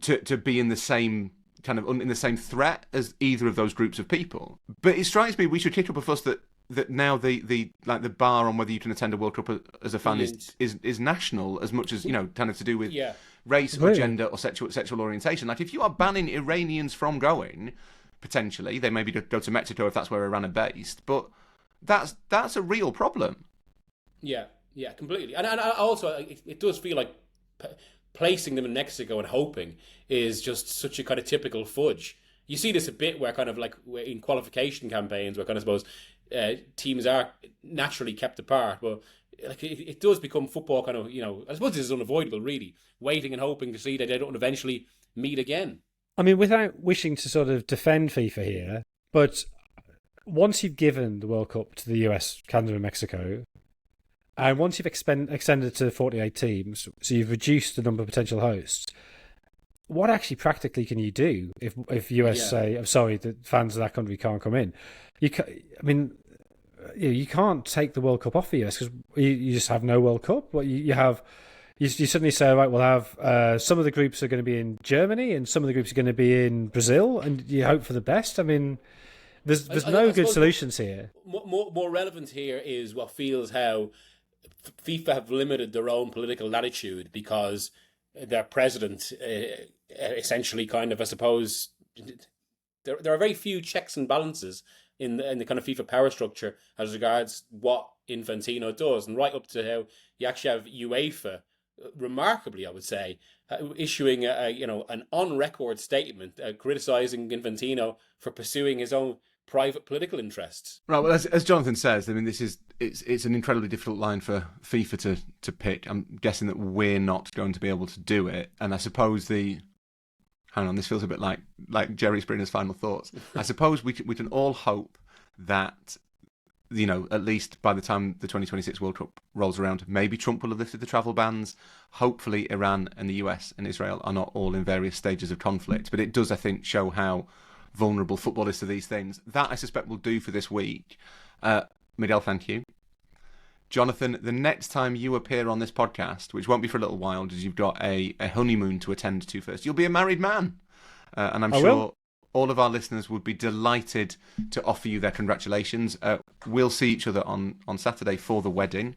to be in the same kind of in the same threat as either of those groups of people. But it strikes me we should kick up a fuss that now the bar on whether you can attend a World Cup as a fan is national as much as kind of to do with race or gender or sexual orientation. Like if you are banning Iranians from going, potentially they maybe go to Mexico if that's where Iran are based, but that's a real problem. Yeah, completely. And also it does feel like placing them in Mexico and hoping is just such a kind of typical fudge. You see this a bit where kind of like in qualification campaigns where kind of suppose teams are naturally kept apart, but like it does become football kind of, I suppose this is unavoidable really, waiting and hoping to see that they don't eventually meet again. I mean, without wishing to sort of defend FIFA here, but once you've given the World Cup to the US, Canada and Mexico, and once you've extended to 48 teams, so you've reduced the number of potential hosts, what actually practically can you do if US say, I'm sorry, the fans of that country can't come in? You can't take the World Cup off the US because you just have no World Cup. What you suddenly say, right, we'll have some of the groups are going to be in Germany and some of the groups are going to be in Brazil, and you hope for the best. I mean, there's no good solutions here. More relevant here is what feels how FIFA have limited their own political latitude because their president essentially kind of, I suppose, there are very few checks and balances in the kind of FIFA power structure as regards what Infantino does, and right up to how you actually have UEFA, remarkably, I would say, issuing an on-record statement criticising Infantino for pursuing his own private political interests. Right. Well, as Jonathan says, I mean, it's an incredibly difficult line for FIFA to pick. I'm guessing that we're not going to be able to do it, and I suppose hang on, this feels a bit like Jerry Springer's final thoughts. I suppose we can all hope that, at least by the time the 2026 World Cup rolls around, maybe Trump will have lifted the travel bans. Hopefully Iran and the US and Israel are not all in various stages of conflict. But it does, I think, show how vulnerable football is to these things. That, I suspect, will do for this week. Miguel, thank you. Jonathan, the next time you appear on this podcast, which won't be for a little while because you've got a honeymoon to attend to first, you'll be a married man. And I'm sure all of our listeners would be delighted to offer you their congratulations. We'll see each other on Saturday for the wedding,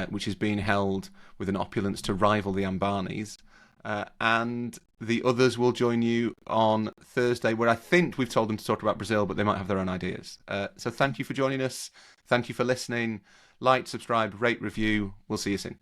which is being held with an opulence to rival the Ambanis. And the others will join you on Thursday, where I think we've told them to talk about Brazil, but they might have their own ideas. So thank you for joining us. Thank you for listening. Like, subscribe, rate, review. We'll see you soon.